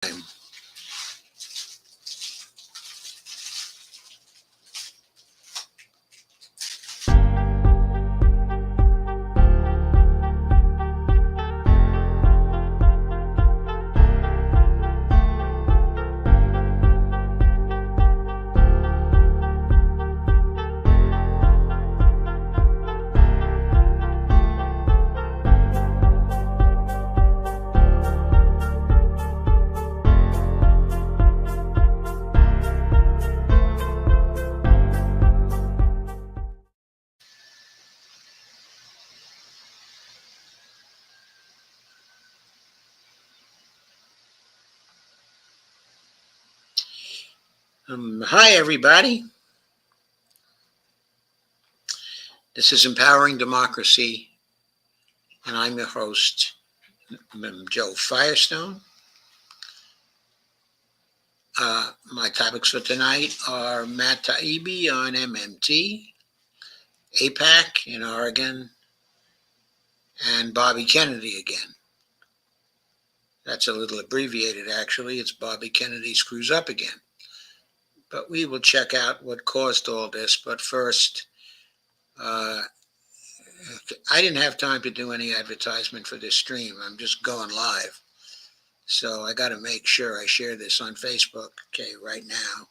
time. Hi, everybody. This is Empowering Democracy, and I'm your host, Joe Firestone. My topics for tonight are Matt Taibbi on MMT, AIPAC in Oregon, and Bobby Kennedy again. That's a little abbreviated, actually. It's Bobby Kennedy screws up again. But we will check out what caused all this. But first, I didn't have time to do any advertisement for this stream. I'm just going live. So I got to make sure I share this on Facebook, right now,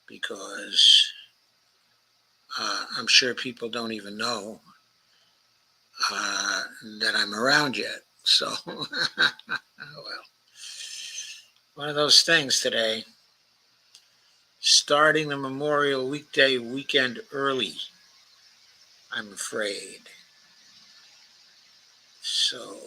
because I'm sure people don't even know that I'm around yet. So, well, one of those things today, starting the Memorial Weekday weekend early, I'm afraid. So,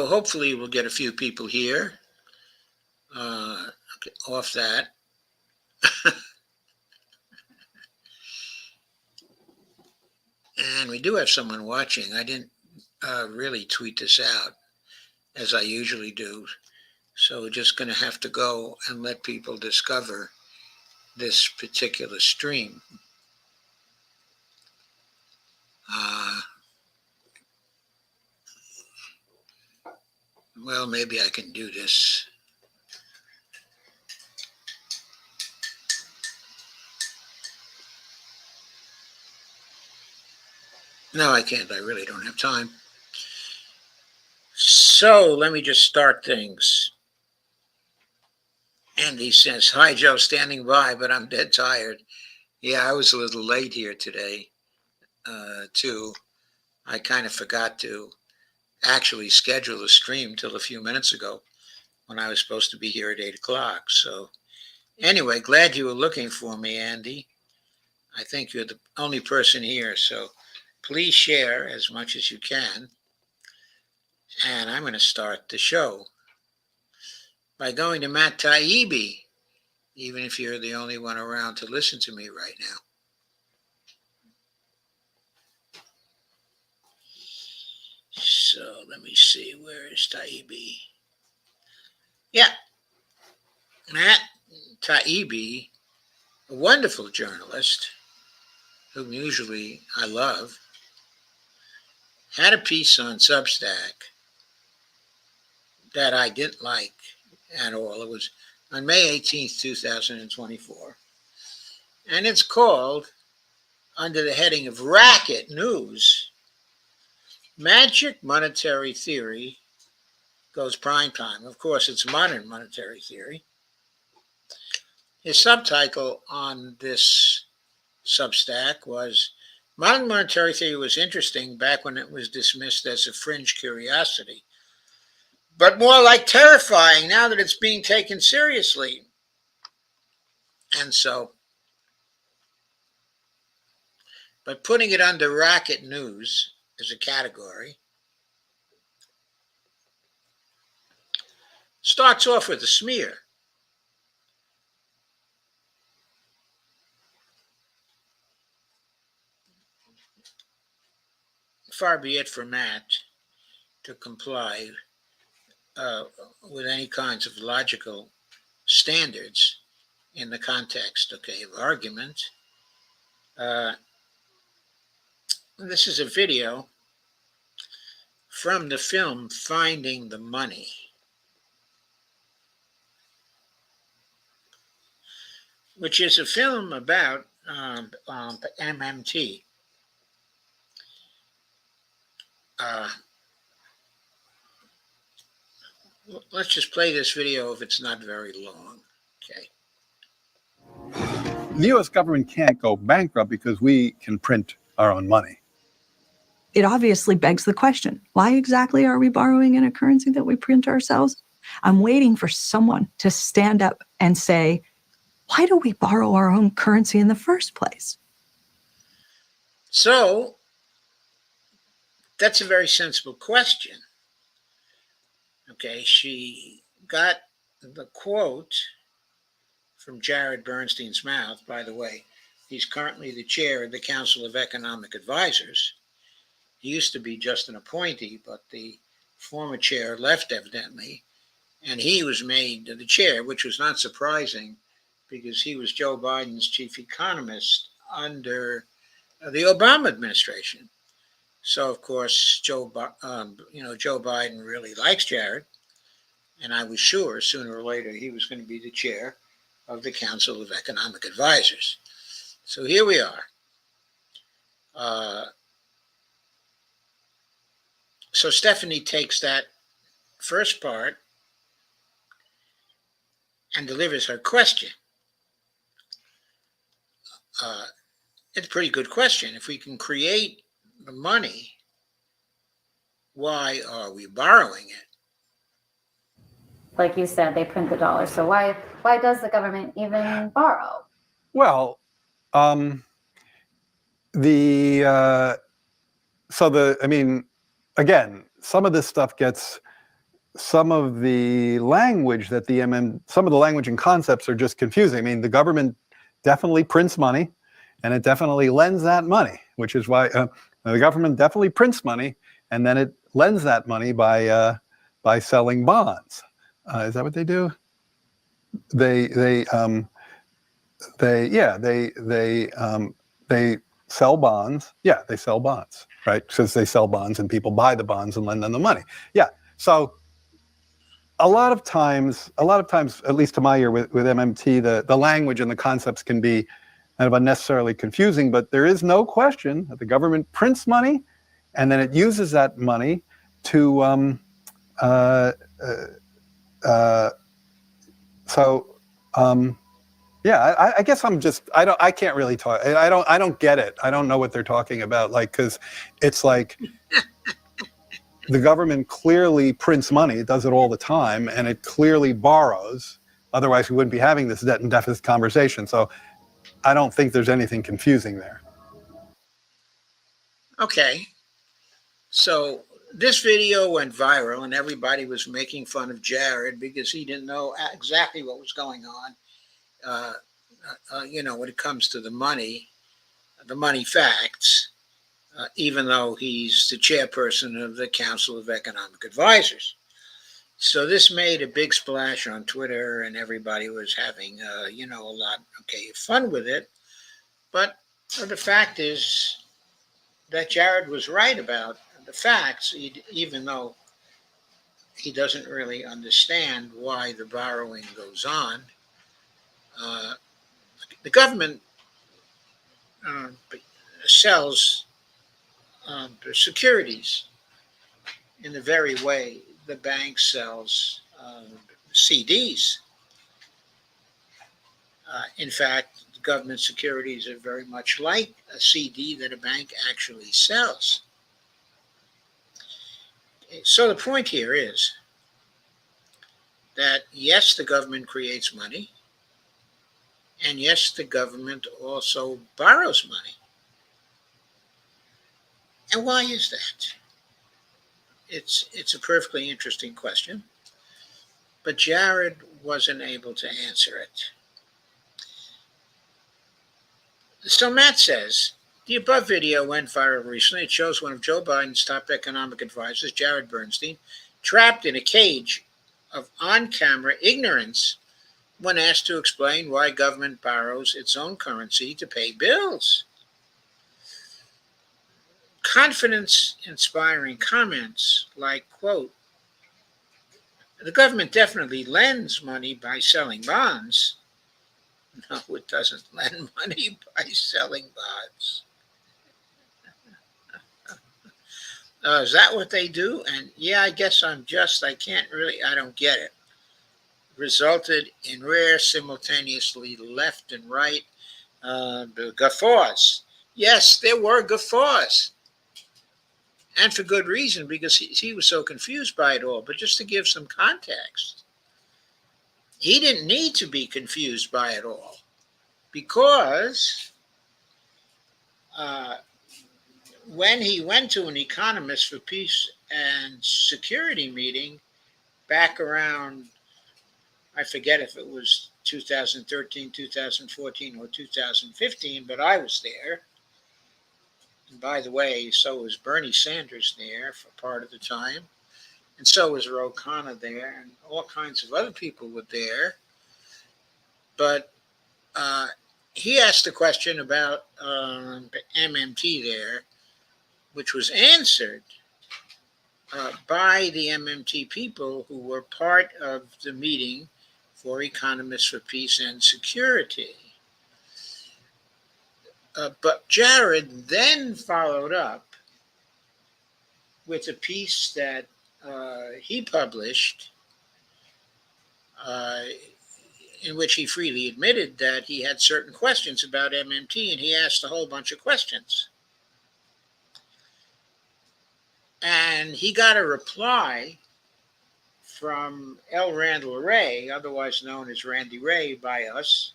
hopefully we'll get a few people here off that. And we do have someone watching. I didn't really tweet this out as I usually do. So we're just going to have to go and let people discover this particular stream. Well, maybe I can do this. No, I can't. I really don't have time. So let me just start things. Andy says, "Hi, Joe, standing by, but I'm dead tired." Yeah, I was a little late here today, too. I kind of forgot to actually schedule a stream till a few minutes ago when I was supposed to be here at 8 o'clock. So anyway, glad you were looking for me, Andy. I think you're the only person here, so please share as much as you can. And I'm going to start the show by going to Matt Taibbi, even if you're the only one around to listen to me right now. So let me see, where is Taibbi? Yeah, Matt Taibbi, a wonderful journalist whom usually I love, had a piece on Substack that I didn't like at all. It was on May 18th, 2024. And it's called, under the heading of Racket News, Magic Monetary Theory Goes Prime Time. Of course, it's modern monetary theory. His subtitle on this Substack was, "Modern monetary theory was interesting back when it was dismissed as a fringe curiosity, but more like terrifying now that it's being taken seriously." And so, by putting it under Racket News as a category, starts off with a smear. Far be it for Matt to comply with any kinds of logical standards in the context, okay, of argument. This is a video from the film Finding the Money, which is a film about MMT. Let's just play this video if it's not very long. Okay. The U.S. government can't go bankrupt because we can print our own money. It obviously begs the question, why exactly are we borrowing in a currency that we print ourselves? I'm waiting for someone to stand up and say, why do we borrow our own currency in the first place? So that's a very sensible question. Okay, she got the quote from Jared Bernstein's mouth. By the way, he's currently the chair of the Council of Economic Advisors. He used to be just an appointee, but the former chair left evidently, and he was made the chair, which was not surprising because he was Joe Biden's chief economist under the Obama administration. So, of course, Joe Biden really likes Jared, and I was sure sooner or later he was going to be the chair of the Council of Economic Advisors. So here we are. So Stephanie takes that first part and delivers her question. It's a pretty good question. If we can create the money, why are we borrowing it? Like you said, they print the dollar. So why does the government even borrow? Well, again, some of this stuff gets, some of the language that some of the language and concepts are just confusing. I mean, the government definitely prints money, and it definitely lends that money, which is why the government definitely prints money, and then it lends that money by selling bonds. Is that what they do? They sell bonds. Yeah, they sell bonds, right? Because they sell bonds and people buy the bonds and lend them the money. Yeah. So a lot of times, at least to my ear with MMT, the language and the concepts can be kind of unnecessarily confusing, but there is no question that the government prints money and then it uses that money to yeah, I guess I can't really talk. I don't get it. I don't know what they're talking about. Like, cause it's like the government clearly prints money. It does it all the time, and it clearly borrows. Otherwise we wouldn't be having this debt and deficit conversation. So I don't think there's anything confusing there. Okay. So this video went viral and everybody was making fun of Jared because he didn't know exactly what was going on. When it comes to the money facts, even though he's the chairperson of the Council of Economic Advisors. So this made a big splash on Twitter, and everybody was having, a lot of fun with it. But the fact is that Jared was right about the facts, even though he doesn't really understand why the borrowing goes on. The government sells securities in the very way the bank sells CDs. In fact, government securities are very much like a CD that a bank actually sells. So the point here is that, yes, the government creates money, and yes, the government also borrows money. And why is that? It's a perfectly interesting question, but Jared wasn't able to answer it. So Matt says, The above video went viral recently. It shows one of Joe Biden's top economic advisors, Jared Bernstein, trapped in a cage of on-camera ignorance when asked to explain why government borrows its own currency to pay bills. Confidence-inspiring comments like, quote, "The government definitely lends money by selling bonds." No, it doesn't lend money by selling bonds. Is that what they do? And yeah, I guess I don't get it. Resulted in rare simultaneously left and right guffaws. Yes, there were guffaws. And for good reason, because he was so confused by it all. But just to give some context, he didn't need to be confused by it all, because when he went to an Economist for Peace and Security meeting back around, I forget if it was 2013, 2014, or 2015, but I was there. And by the way, so was Bernie Sanders there for part of the time. And so was Ro Khanna there, and all kinds of other people were there. But he asked a question about MMT there, which was answered by the MMT people who were part of the meeting for Economists for Peace and Security. But Jared then followed up with a piece that he published in which he freely admitted that he had certain questions about MMT, and he asked a whole bunch of questions. And he got a reply from L. Randall Wray, otherwise known as Randy Ray by us,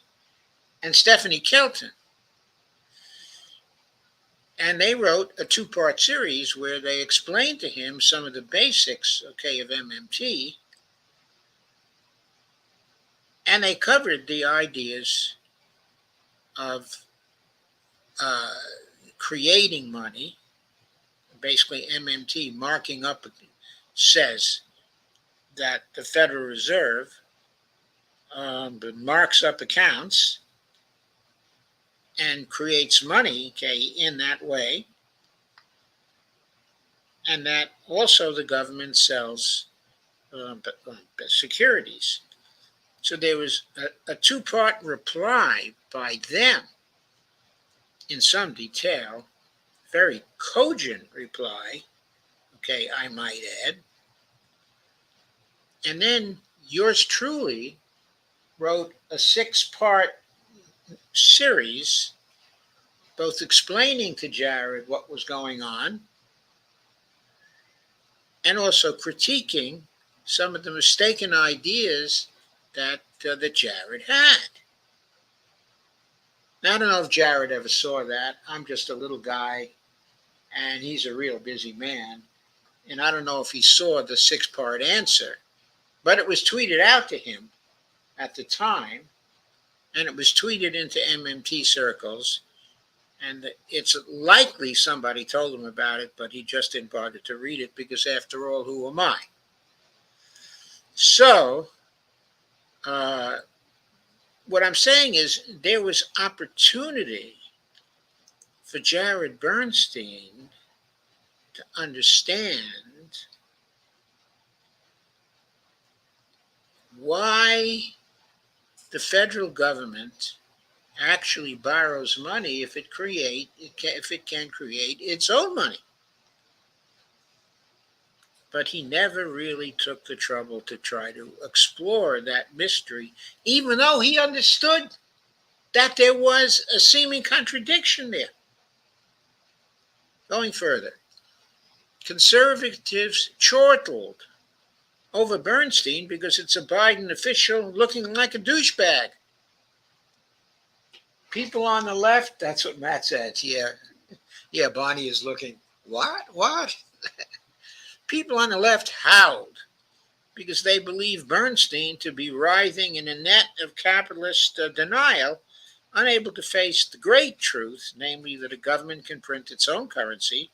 and Stephanie Kelton. And they wrote a two-part series where they explained to him some of the basics, of MMT, and they covered the ideas of creating money. Basically, MMT marking up says that the Federal Reserve marks up accounts and creates money, in that way, and that also the government sells securities. So there was a two-part reply by them in some detail, very cogent reply, I might add. And then yours truly wrote a 6-part series, both explaining to Jared what was going on and also critiquing some of the mistaken ideas that Jared had. Now, I don't know if Jared ever saw that. I'm just a little guy, and he's a real busy man. And I don't know if he saw the 6-part answer, but it was tweeted out to him at the time, and it was tweeted into MMT circles. And it's likely somebody told him about it, but he just didn't bother to read it because, after all, who am I? So, what I'm saying is there was opportunity for Jared Bernstein to understand why the federal government actually borrows money if it can create its own money. But he never really took the trouble to try to explore that mystery, even though he understood that there was a seeming contradiction there. Going further, conservatives chortled over Bernstein because it's a Biden official looking like a douchebag. People on the left, that's what Matt said. Yeah, Bonnie is looking, what? People on the left howled because they believe Bernstein to be writhing in a net of capitalist denial unable to face the great truth, namely that a government can print its own currency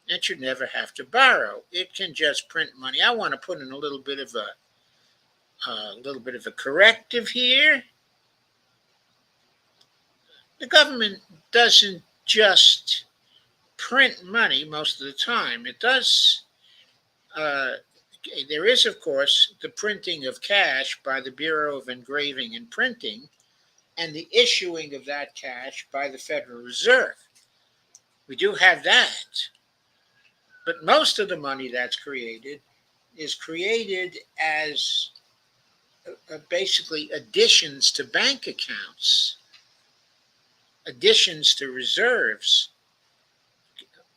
and should never have to borrow. It can just print money. I want to put in a little bit of a corrective here. The government doesn't just print money most of the time. It does. There is, of course, the printing of cash by the Bureau of Engraving and Printing, and the issuing of that cash by the Federal Reserve. We do have that. But most of the money that's created is created as basically additions to bank accounts, additions to reserves,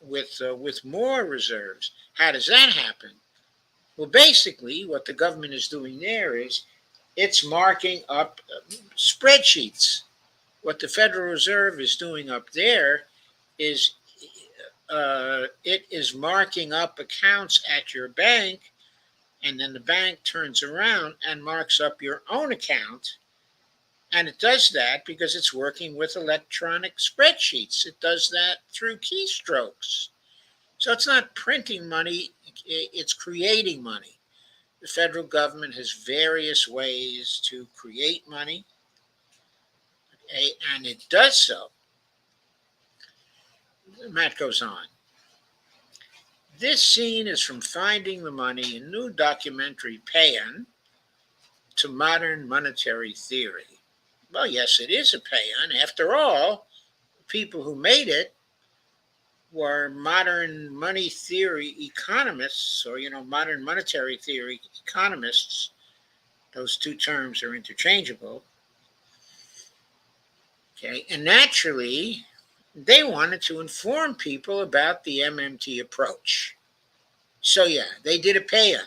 with more reserves. How does that happen? Well, basically, what the government is doing there is it's marking up spreadsheets. What the Federal Reserve is doing up there is it is marking up accounts at your bank, and then the bank turns around and marks up your own account. And it does that because it's working with electronic spreadsheets. It does that through keystrokes. So it's not printing money, it's creating money. The federal government has various ways to create money, and it does so. Matt goes on. This scene is from Finding the Money, a new documentary paean to modern monetary theory. Well, yes, it is a paean. After all, people who made it were modern money theory economists, or, modern monetary theory economists. Those two terms are interchangeable. Okay, and naturally, they wanted to inform people about the MMT approach. So, yeah, they did a paean.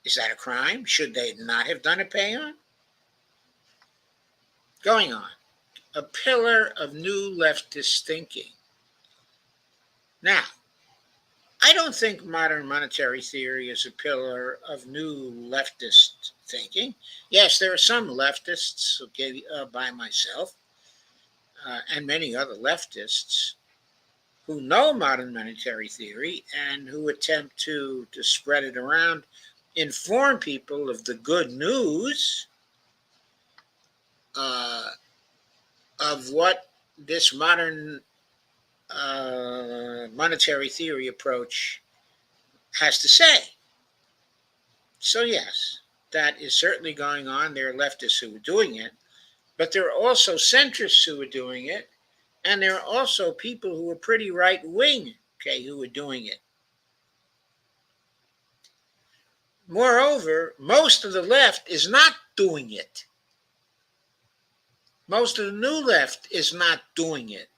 Is that a crime? Should they not have done a paean? Going on. A pillar of new leftist thinking. Now, I don't think modern monetary theory is a pillar of new leftist thinking. Yes, there are some leftists, by myself, and many other leftists who know modern monetary theory and who attempt to spread it around, inform people of the good news of what this modern monetary theory approach has to say. So yes, that is certainly going on. There are leftists who are doing it, but there are also centrists who are doing it, and there are also people who are pretty right-wing, who are doing it. Moreover, most of the left is not doing it. Most of the new left is not doing it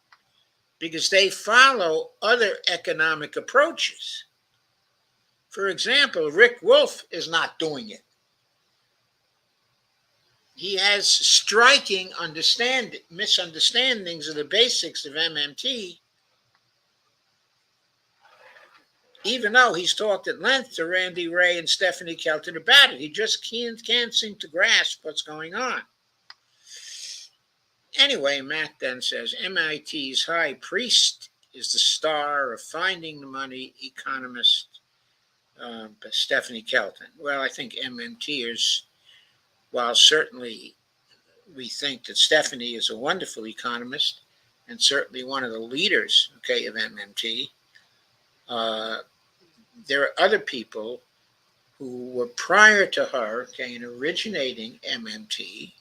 because they follow other economic approaches. For example, Rick Wolf is not doing it. He has striking misunderstandings of the basics of MMT, even though he's talked at length to Randy Ray and Stephanie Kelton about it. He just can't seem to grasp what's going on. Anyway, Matt then says, MIT's high priest is the star of Finding the Money economist Stephanie Kelton. Well, I think MMTers, while certainly we think that Stephanie is a wonderful economist and certainly one of the leaders, of MMT, there are other people who were prior to her, in originating MMT,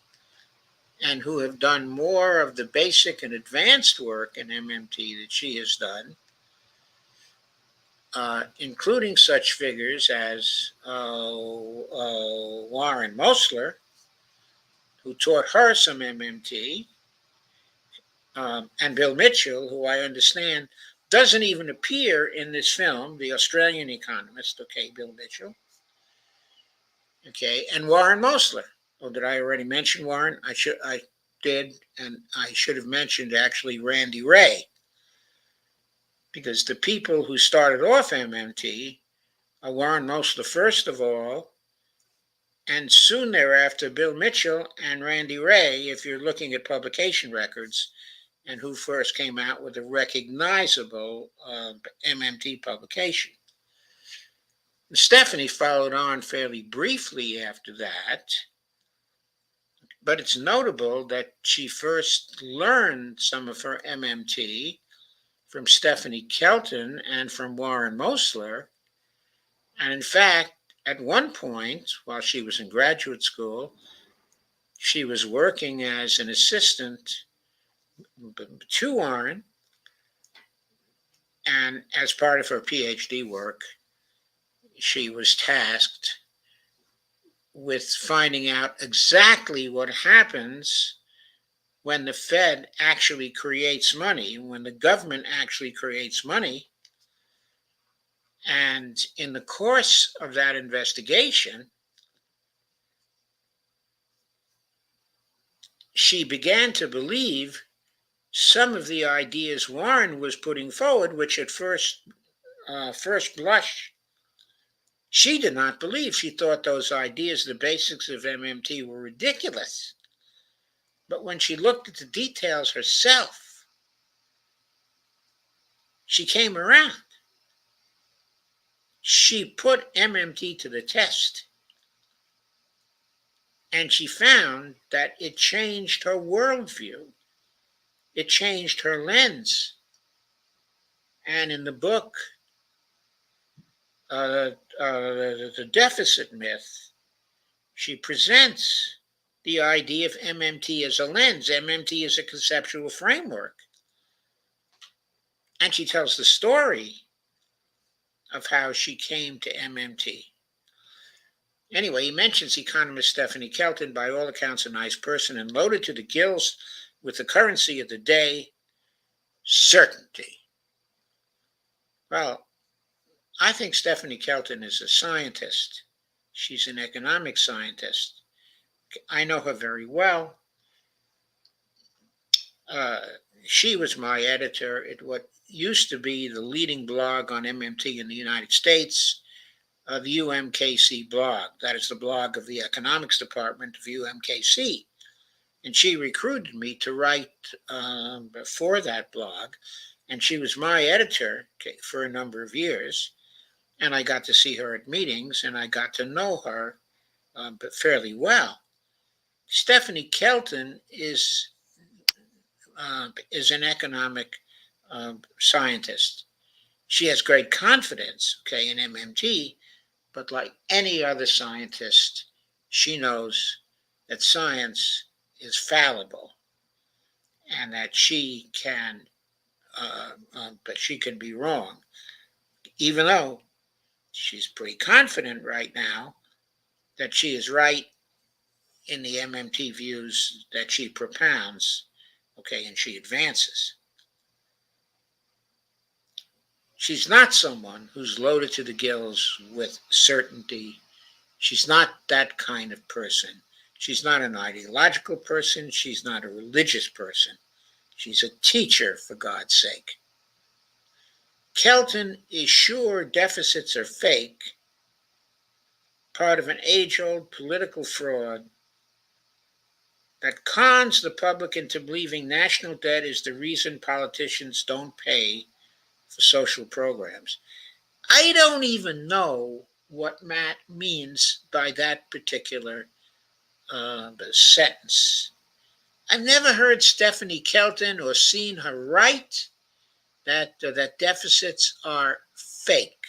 and who have done more of the basic and advanced work in MMT that she has done, including such figures as Warren Mosler, who taught her some MMT, and Bill Mitchell, who I understand doesn't even appear in this film, the Australian economist, Bill Mitchell, and Warren Mosler. Oh, did I already mention Warren? I did, and I should have mentioned actually Randy Ray, because the people who started off MMT are Warren Mosler, first of all, And soon thereafter, Bill Mitchell and Randy Ray, if you're looking at publication records, and who first came out with a recognizable MMT publication. Stephanie followed on fairly briefly after that, but it's notable that she first learned some of her MMT from Stephanie Kelton and from Warren Mosler. And in fact, at one point, while she was in graduate school, she was working as an assistant to Warren, and as part of her PhD work, she was tasked with finding out exactly what happens when the Fed actually creates money, when the government actually creates money. And in the course of that investigation, she began to believe some of the ideas Warren was putting forward, which at first blush, she did not believe. She thought those ideas, the basics of MMT, were ridiculous. But when she looked at the details herself, she came around. She put MMT to the test, and she found that it changed her worldview. It changed her lens. And in the book, The Deficit Myth, she presents the idea of MMT as a lens. MMT is a conceptual framework. And she tells the story of how she came to MMT. Anyway, he mentions economist Stephanie Kelton, by all accounts a nice person, and loaded to the gills with the currency of the day, certainty. Well, I think Stephanie Kelton is a scientist. She's an economic scientist. I know her very well. She was my editor at what used to be the leading blog on MMT in the United States, the UMKC blog. That is the blog of the economics department of UMKC. And she recruited me to write for that blog. And she was my editor for a number of years. And I got to see her at meetings, and I got to know her fairly well. Stephanie Kelton is an economic scientist. She has great confidence, in MMT, but like any other scientist, she knows that science is fallible, and that she can be wrong, even though she's pretty confident right now that she is right in the MMT views that she propounds, and she advances. She's not someone who's loaded to the gills with certainty. She's not that kind of person. She's not an ideological person. She's not a religious person. She's a teacher, for God's sake. Kelton is sure deficits are fake, part of an age-old political fraud that cons the public into believing national debt is the reason politicians don't pay for social programs. I don't even know what Matt means by that particular sentence. I've never heard Stephanie Kelton or seen her write that deficits are fake.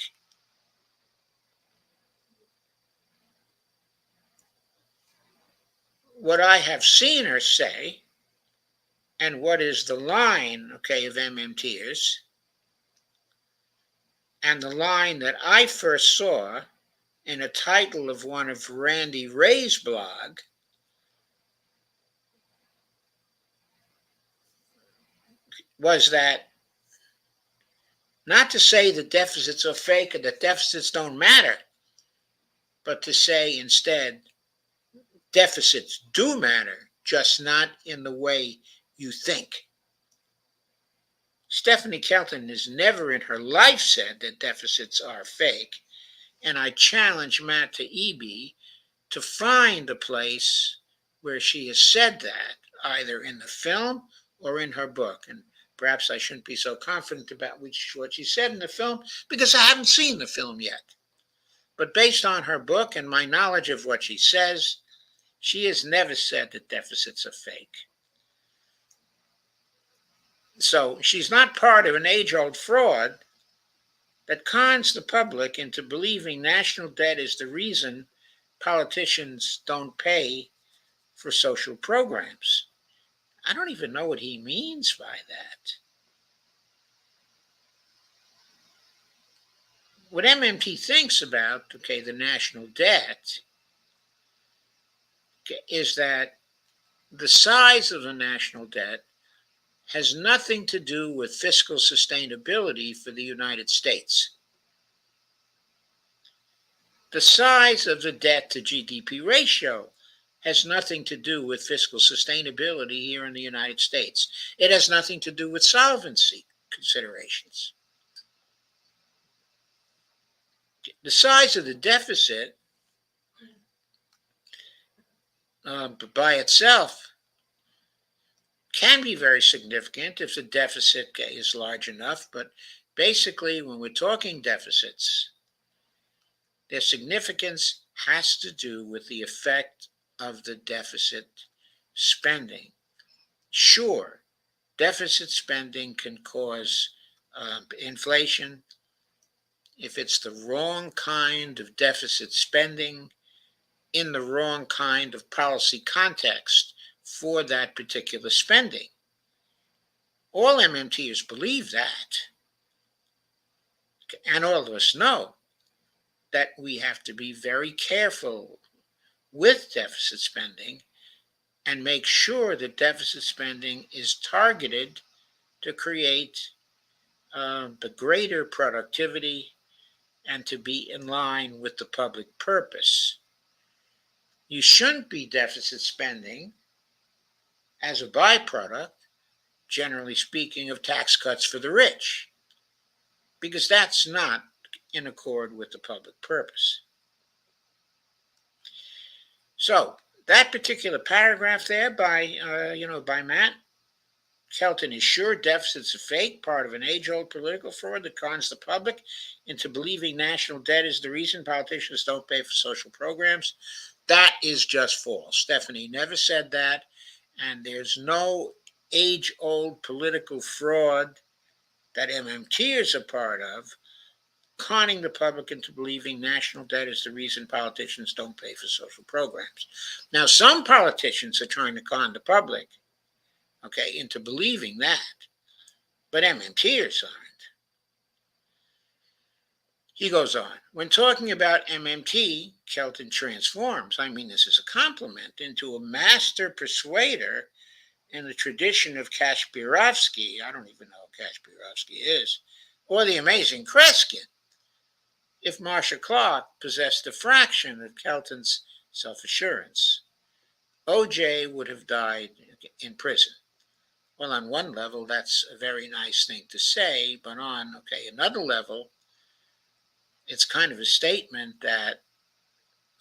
What I have seen her say, and what is the line, of MMTers, and the line that I first saw in a title of one of Randy Ray's blog, was that not to say that deficits are fake or that deficits don't matter, but to say instead, deficits do matter, just not in the way you think. Stephanie Kelton has never in her life said that deficits are fake, and I challenge Matt Taibbi to find a place where she has said that, either in the film or in her book. And perhaps I shouldn't be so confident about what she said in the film because I haven't seen the film yet. But based on her book and my knowledge of what she says, she has never said that deficits are fake. So she's not part of an age-old fraud that cons the public into believing national debt is the reason politicians don't pay for social programs. I don't even know what he means by that. What MMT thinks about, the national debt, is that the size of the national debt has nothing to do with fiscal sustainability for the United States. The size of the debt to GDP ratio has nothing to do with fiscal sustainability here in the United States. It has nothing to do with solvency considerations. The size of the deficit by itself can be very significant if the deficit is large enough, but basically when we're talking deficits, their significance has to do with the effect of the deficit spending. Sure, deficit spending can cause inflation if it's the wrong kind of deficit spending in the wrong kind of policy context for that particular spending. All MMTers believe that, and all of us know that we have to be very careful with deficit spending and make sure that deficit spending is targeted to create the greater productivity and to be in line with the public purpose. You shouldn't be deficit spending as a byproduct, generally speaking, of tax cuts for the rich, because that's not in accord with the public purpose. So that particular paragraph there by Matt Kelton is sure deficits are fake, part of an age-old political fraud that cons the public into believing national debt is the reason politicians don't pay for social programs. That is just false. Stephanie never said that, and there's no age-old political fraud that MMTers are part of, conning the public into believing national debt is the reason politicians don't pay for social programs. Now, some politicians are trying to con the public, into believing that, but MMTers aren't. He goes on, when talking about MMT, Kelton transforms, this is a compliment, into a master persuader in the tradition of Kashpirovsky. I don't even know who Kashpirovsky is, or the amazing Kreskin. If Marcia Clark possessed a fraction of Kelton's self-assurance, OJ would have died in prison. Well, on one level, that's a very nice thing to say, but on another level, it's kind of a statement that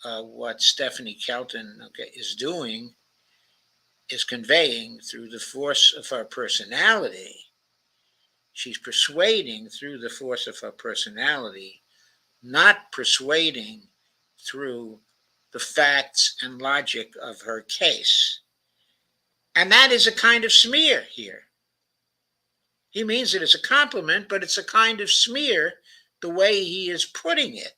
what Stephanie Kelton is doing is conveying through the force of her personality. She's persuading through the force of her personality, not persuading through the facts and logic of her case. And that is a kind of smear here. He means it as a compliment, but it's a kind of smear the way he is putting it.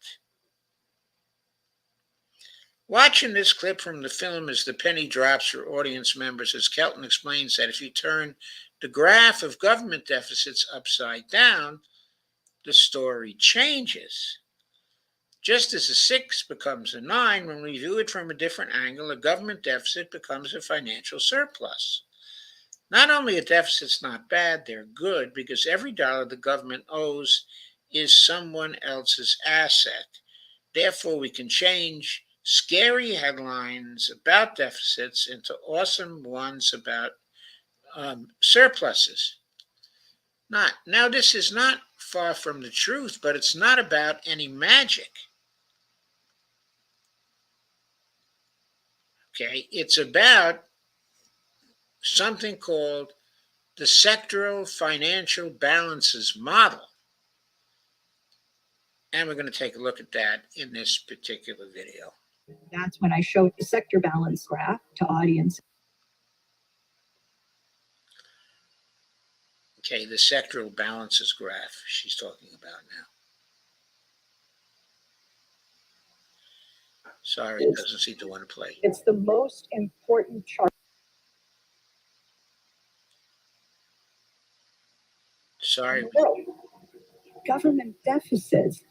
Watching this clip from the film as the penny drops for audience members, as Kelton explains that if you turn the graph of government deficits upside down, the story changes. Just as a 6 becomes a 9, when we view it from a different angle, a government deficit becomes a financial surplus. Not only are deficits not bad, they're good, because every dollar the government owes is someone else's asset. Therefore, we can change scary headlines about deficits into awesome ones about surpluses. Now, this is not far from the truth, but it's not about any magic. Okay, it's about something called the sectoral financial balances model. And we're going to take a look at that in this particular video. That's when I showed the sector balance graph to audience. Okay, the sectoral balances graph she's talking about now. Sorry, it doesn't seem to want to play. It's the most important chart. Sorry. Government deficits.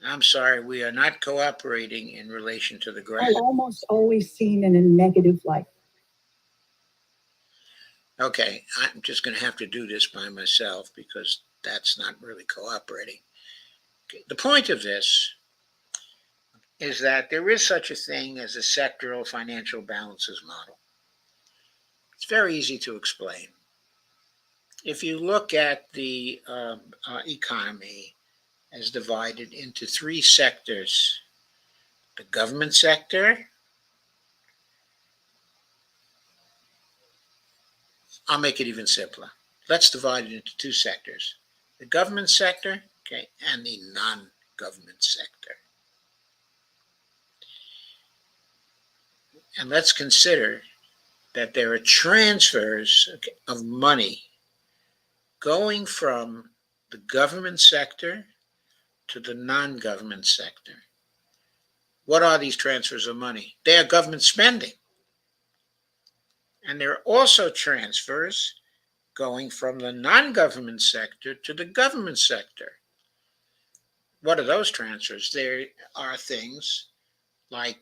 I'm sorry, we are not cooperating in relation to the graph. Are almost always seen in a negative light. Okay, I'm just going to have to do this by myself because that's not really cooperating. Okay, the point of this is that there is such a thing as a sectoral financial balances model. It's very easy to explain. If you look at the economy as divided into three sectors, the government sector, I'll make it even simpler. Let's divide it into two sectors, the government sector, okay, and the non-government sector. And let's consider that there are transfers of money going from the government sector to the non-government sector. What are these transfers of money? They are government spending. And there are also transfers going from the non-government sector to the government sector. What are those transfers? There are things like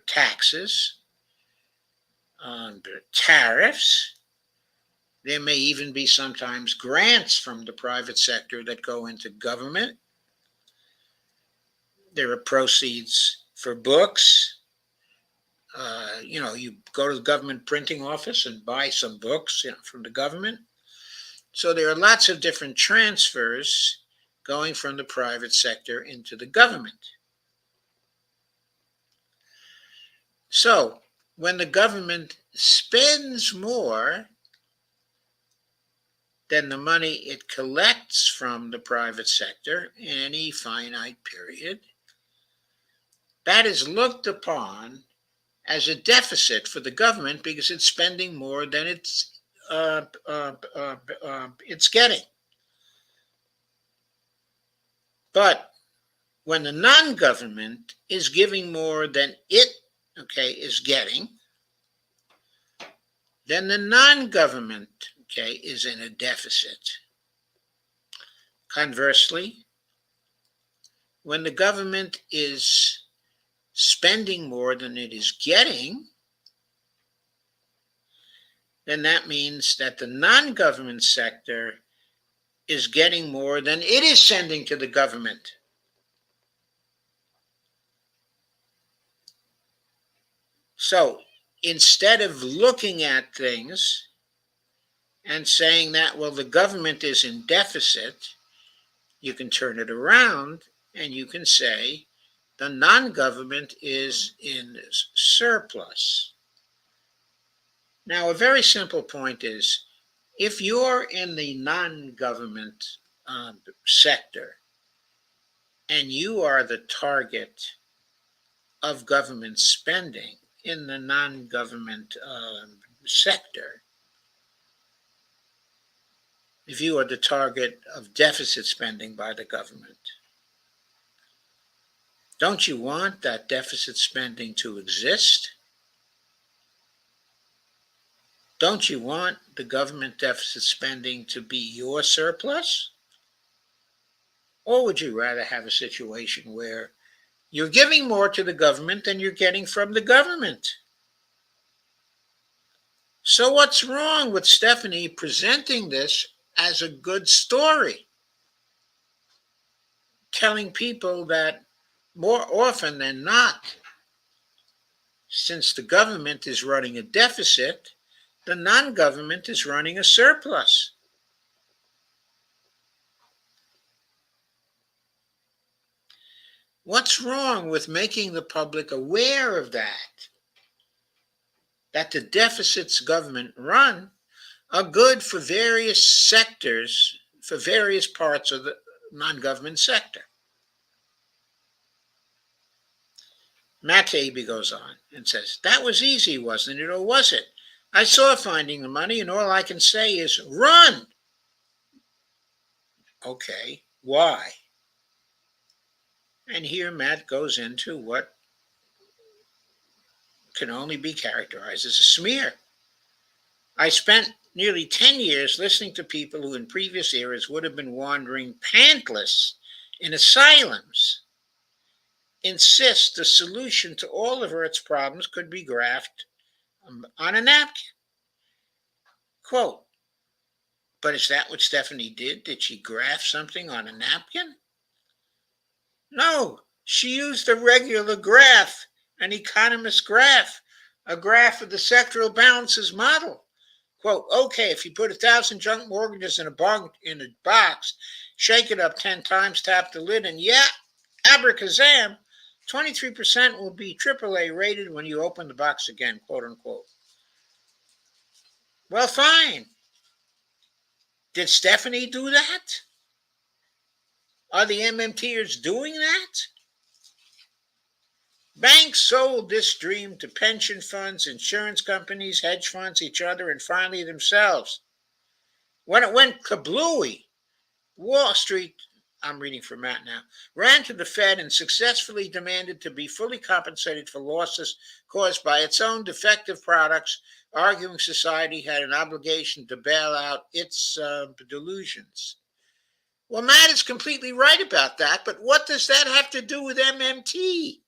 taxes, tariffs. There may even be sometimes grants from the private sector that go into government. There are proceeds for books. You go to the government printing office and buy some books from the government. So there are lots of different transfers going from the private sector into the government. So when the government spends more than the money it collects from the private sector in any finite period, that is looked upon as a deficit for the government because it's spending more than it's getting. But when the non-government is giving more than it is getting, then the non-government is in a deficit. Conversely, when the government is spending more than it is getting, then that means that the non-government sector is getting more than it is sending to the government. So instead of looking at things and saying that, well, the government is in deficit, you can turn it around and you can say the non-government is in surplus. Now, a very simple point is, if you're in the non-government sector and you are the target of government spending in the non-government sector, if you are the target of deficit spending by the government, don't you want that deficit spending to exist? Don't you want the government deficit spending to be your surplus? Or would you rather have a situation where you're giving more to the government than you're getting from the government? So what's wrong with Stephanie presenting this as a good story? Telling people that more often than not, since the government is running a deficit, the non-government is running a surplus. What's wrong with making the public aware of that? That the deficits government run are good for various sectors, for various parts of the non-government sector. Matt Taibbi goes on and says, that was easy, wasn't it, or was it? I saw finding the money, and all I can say is run. Okay, why? And here Matt goes into what can only be characterized as a smear. I spent nearly 10 years listening to people who in previous eras would have been wandering pantless in asylums insist the solution to all of Earth's problems could be graphed on a napkin. Quote, but is that what Stephanie did? Did she graph something on a napkin? No, she used a regular graph, an economist graph, a graph of the sectoral balances model. Quote, okay, if you put 1,000 junk mortgages in a box, shake it up 10 times, tap the lid, and yeah, abracazam, 23% will be AAA rated when you open the box again, quote unquote. Well, fine. Did Stephanie do that? Are the MMTers doing that? Banks sold this dream to pension funds, insurance companies, hedge funds, each other, and finally themselves. When it went kablooey, Wall Street, I'm reading from Matt now, ran to the Fed and successfully demanded to be fully compensated for losses caused by its own defective products, arguing society had an obligation to bail out its delusions. Well, Matt is completely right about that, but what does that have to do with MMT?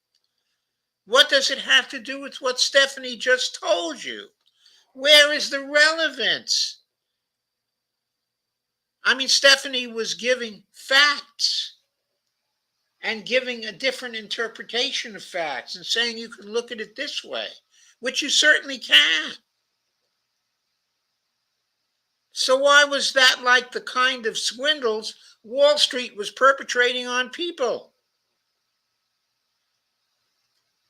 What does it have to do with what Stephanie just told you? Where is the relevance? I mean, Stephanie was giving facts and giving a different interpretation of facts and saying you can look at it this way, which you certainly can. So why was that like the kind of swindles Wall Street was perpetrating on people?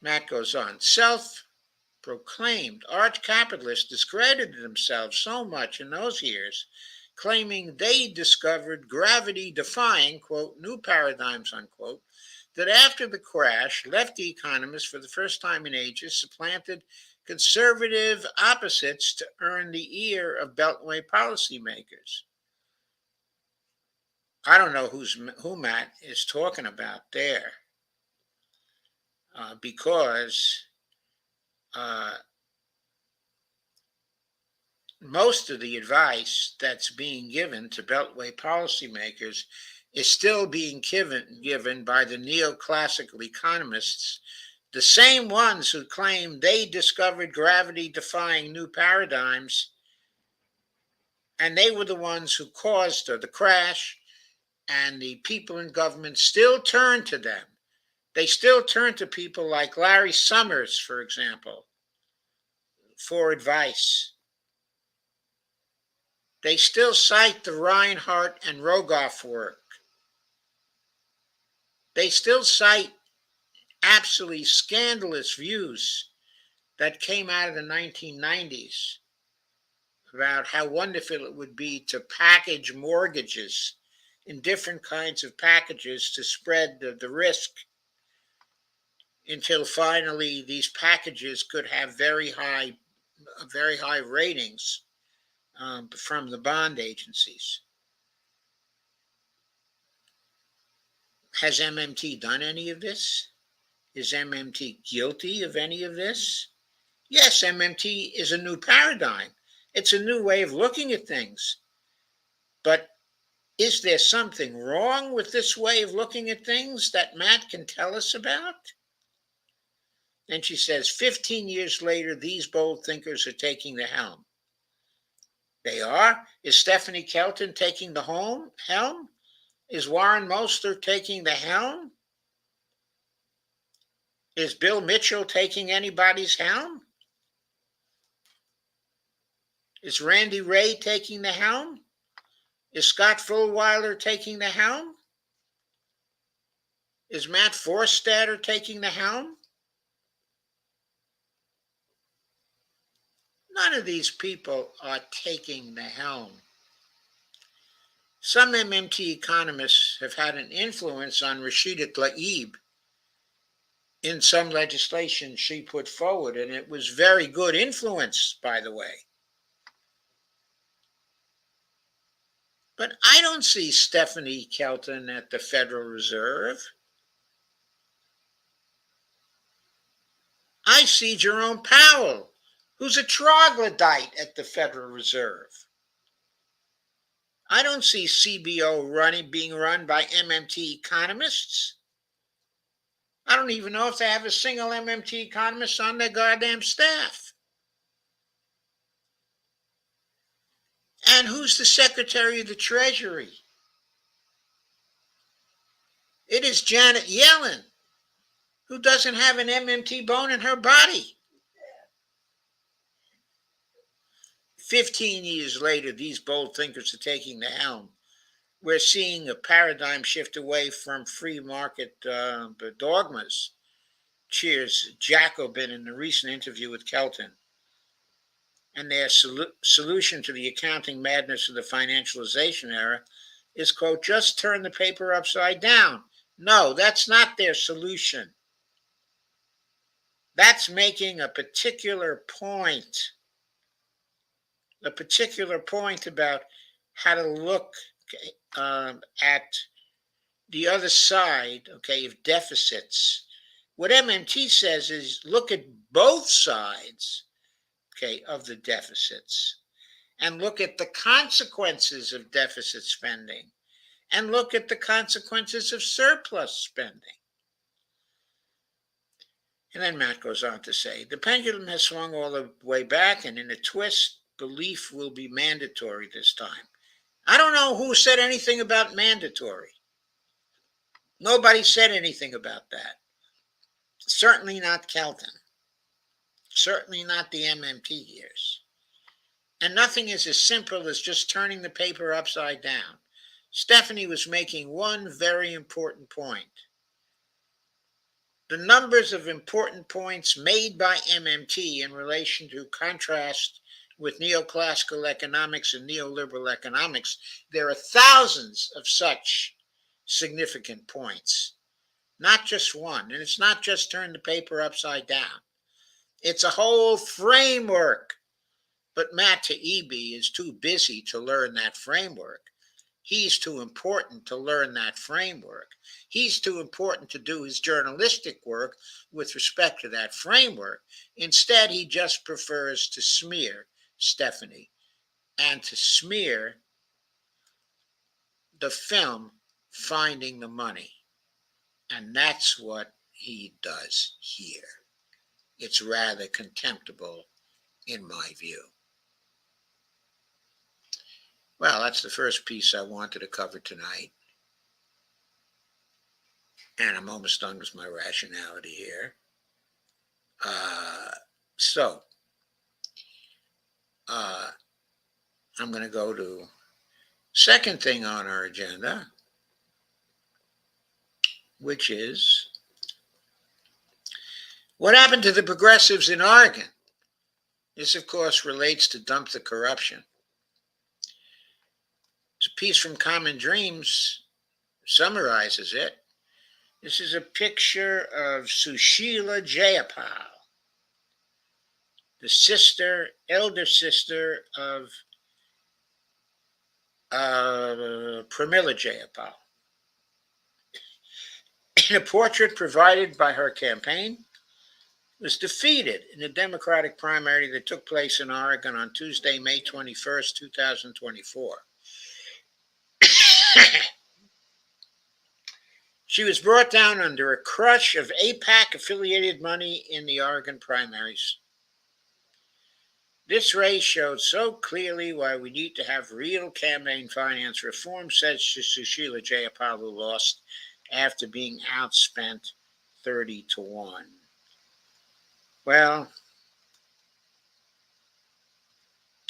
Matt goes on, self-proclaimed arch capitalists discredited themselves so much in those years, claiming they discovered gravity-defying, quote, new paradigms, unquote, that after the crash, lefty economists for the first time in ages supplanted conservative opposites to earn the ear of Beltway policymakers. I don't know who Matt is talking about there, because most of the advice that's being given to Beltway policymakers is still being given by the neoclassical economists, the same ones who claim they discovered gravity-defying new paradigms, and they were the ones who caused the crash, and the people in government still turn to them. They still turn to people like Larry Summers, for example, for advice. They still cite the Reinhardt and Rogoff work. They still cite absolutely scandalous views that came out of the 1990s about how wonderful it would be to package mortgages in different kinds of packages to spread the risk until finally these packages could have very high ratings from the bond agencies. Has MMT done any of this? Is MMT guilty of any of this? Yes, MMT is a new paradigm. It's a new way of looking at things. But is there something wrong with this way of looking at things that Matt can tell us about? And she says, 15 years later, these bold thinkers are taking the helm. They are? Is Stephanie Kelton taking the helm? Is Warren Moster taking the helm? Is Bill Mitchell taking anybody's helm? Is Randy Ray taking the helm? Is Scott Fullwiler taking the helm? Is Matt Forstater taking the helm? None of these people are taking the helm. Some MMT economists have had an influence on Rashida Tlaib in some legislation she put forward, and it was very good influence, by the way. But I don't see Stephanie Kelton at the Federal Reserve. I see Jerome Powell, who's a troglodyte at the Federal Reserve. I don't see CBO being run by MMT economists. I don't even know if they have a single MMT economist on their goddamn staff. And who's the Secretary of the Treasury? It is Janet Yellen, who doesn't have an MMT bone in her body. 15 years later, these bold thinkers are taking the helm. We're seeing a paradigm shift away from free market dogmas. Cheers, Jacobin in the recent interview with Kelton. And their solution to the accounting madness of the financialization era is, quote, just turn the paper upside down. No, that's not their solution. That's making a particular point about how to look at the other side, okay, of deficits. What MMT says is look at both sides, okay, of the deficits, and look at the consequences of deficit spending, and look at the consequences of surplus spending. And then Matt goes on to say, the pendulum has swung all the way back, and in a twist, belief will be mandatory this time. I don't know who said anything about mandatory. Nobody said anything about that. Certainly not Kelton. Certainly not the MMT years. And nothing is as simple as just turning the paper upside down. Stephanie was making one very important point. The numbers of important points made by MMT in relation to contrast with neoclassical economics and neoliberal economics, there are thousands of such significant points. Not just one. And it's not just turn the paper upside down. It's a whole framework. But Matt Taibbi is too busy to learn that framework. He's too important to learn that framework. He's too important to do his journalistic work with respect to that framework. Instead, he just prefers to smear Stephanie and to smear the film Finding the Money. And that's what he does here. It's rather contemptible in my view. Well, that's the first piece I wanted to cover tonight. And I'm almost done with my rationality here. I'm going to go to second thing on our agenda, which is what happened to the progressives in Oregon. This, of course, relates to Dump the Corruption. It's a piece from Common Dreams, summarizes it. This is a picture of Sushila Jayapal, the elder sister of Pramila Jayapal. In a portrait provided by her campaign, was defeated in the Democratic primary that took place in Oregon on Tuesday, May 21st, 2024. She was brought down under a crush of AIPAC-affiliated money in the Oregon primaries. This race showed so clearly why we need to have real campaign finance reform, said Sushila Jayapal, who lost after being outspent 30-1. Well,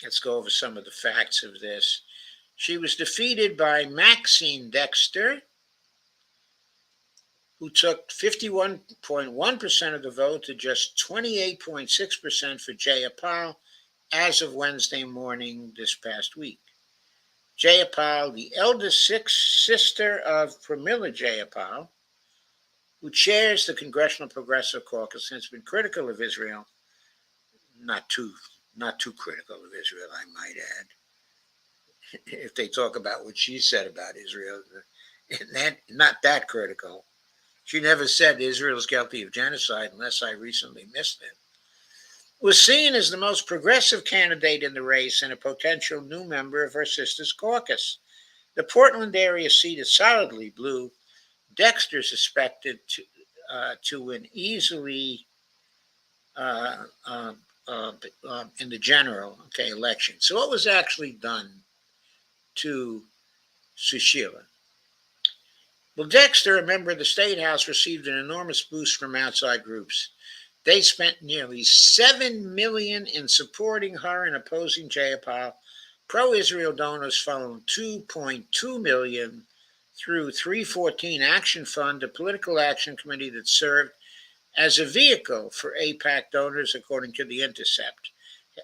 let's go over some of the facts of this. She was defeated by Maxine Dexter, who took 51.1% of the vote to just 28.6% for Jayapal as of Wednesday morning this past week. Jayapal, the eldest sister of Pramila Jayapal, who chairs the Congressional Progressive Caucus, has been critical of Israel. Not too critical of Israel, I might add. If they talk about what she said about Israel, not that critical. She never said Israel is guilty of genocide unless I recently missed it. Was seen as the most progressive candidate in the race and a potential new member of her sister's caucus. The Portland area seat is solidly blue. Dexter suspected to win easily in the general election. So what was actually done to Sushila? Well, Dexter, a member of the State House, received an enormous boost from outside groups. They spent nearly $7 million in supporting her and opposing Jayapal. Pro-Israel donors followed $2.2 million through 314 Action Fund, a political action committee that served as a vehicle for AIPAC donors, according to The Intercept.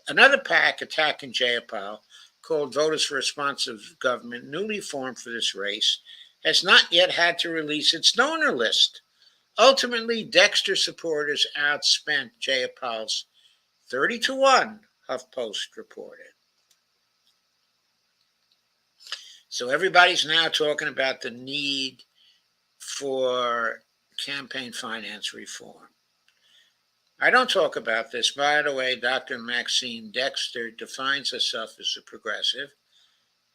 Another PAC attacking Jayapal, called Voters for Responsive Government, newly formed for this race, has not yet had to release its donor list. Ultimately, Dexter supporters outspent Jayapal's 30-1, HuffPost reported. So everybody's now talking about the need for campaign finance reform. I don't talk about this. By the way, Dr. Maxine Dexter defines herself as a progressive,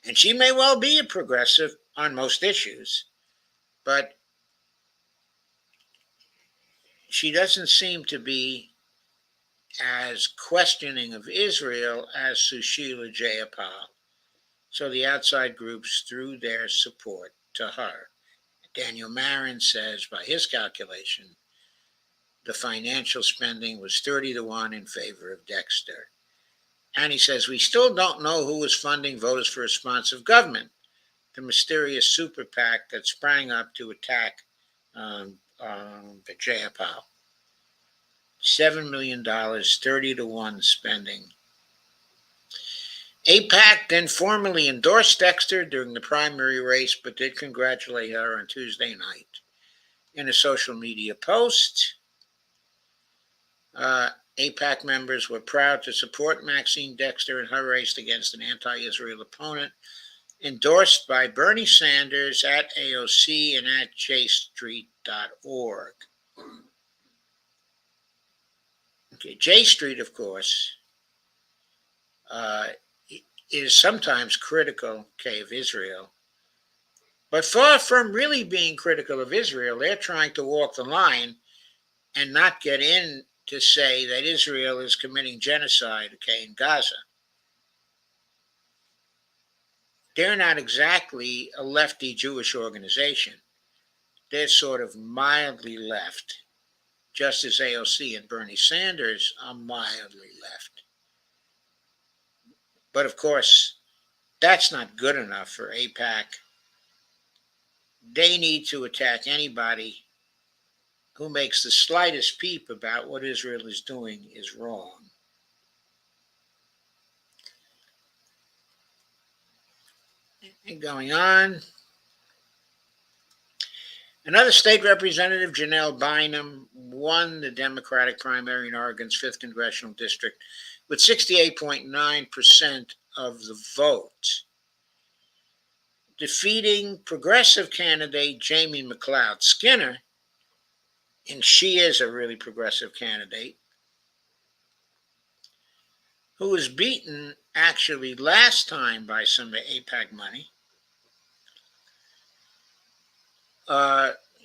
and she may well be a progressive on most issues, but she doesn't seem to be as questioning of Israel as Sushila Jayapal. So the outside groups threw their support to her. Daniel Marin says, by his calculation, the financial spending was 30-1 in favor of Dexter. And he says, we still don't know who was funding Voters for Responsive Government, the mysterious super PAC that sprang up to attack the Jayapal. $7 million, 30-1 spending. AIPAC then formally endorsed Dexter during the primary race, but did congratulate her on Tuesday night. In a social media post, AIPAC members were proud to support Maxine Dexter in her race against an anti-Israel opponent, endorsed by Bernie Sanders at AOC and at jstreet.org. Okay, J Street, of course, is sometimes critical, of Israel. But far from really being critical of Israel, they're trying to walk the line and not get in to say that Israel is committing genocide, in Gaza. They're not exactly a lefty Jewish organization. They're sort of mildly left, just as AOC and Bernie Sanders are mildly left. But of course, that's not good enough for AIPAC. They need to attack anybody who makes the slightest peep about what Israel is doing is wrong. And going on, another state representative, Janelle Bynum, won the Democratic primary in Oregon's 5th Congressional District with 68.9% of the vote, defeating progressive candidate Jamie McLeod Skinner, and she is a really progressive candidate, who was beaten actually last time by some AIPAC money,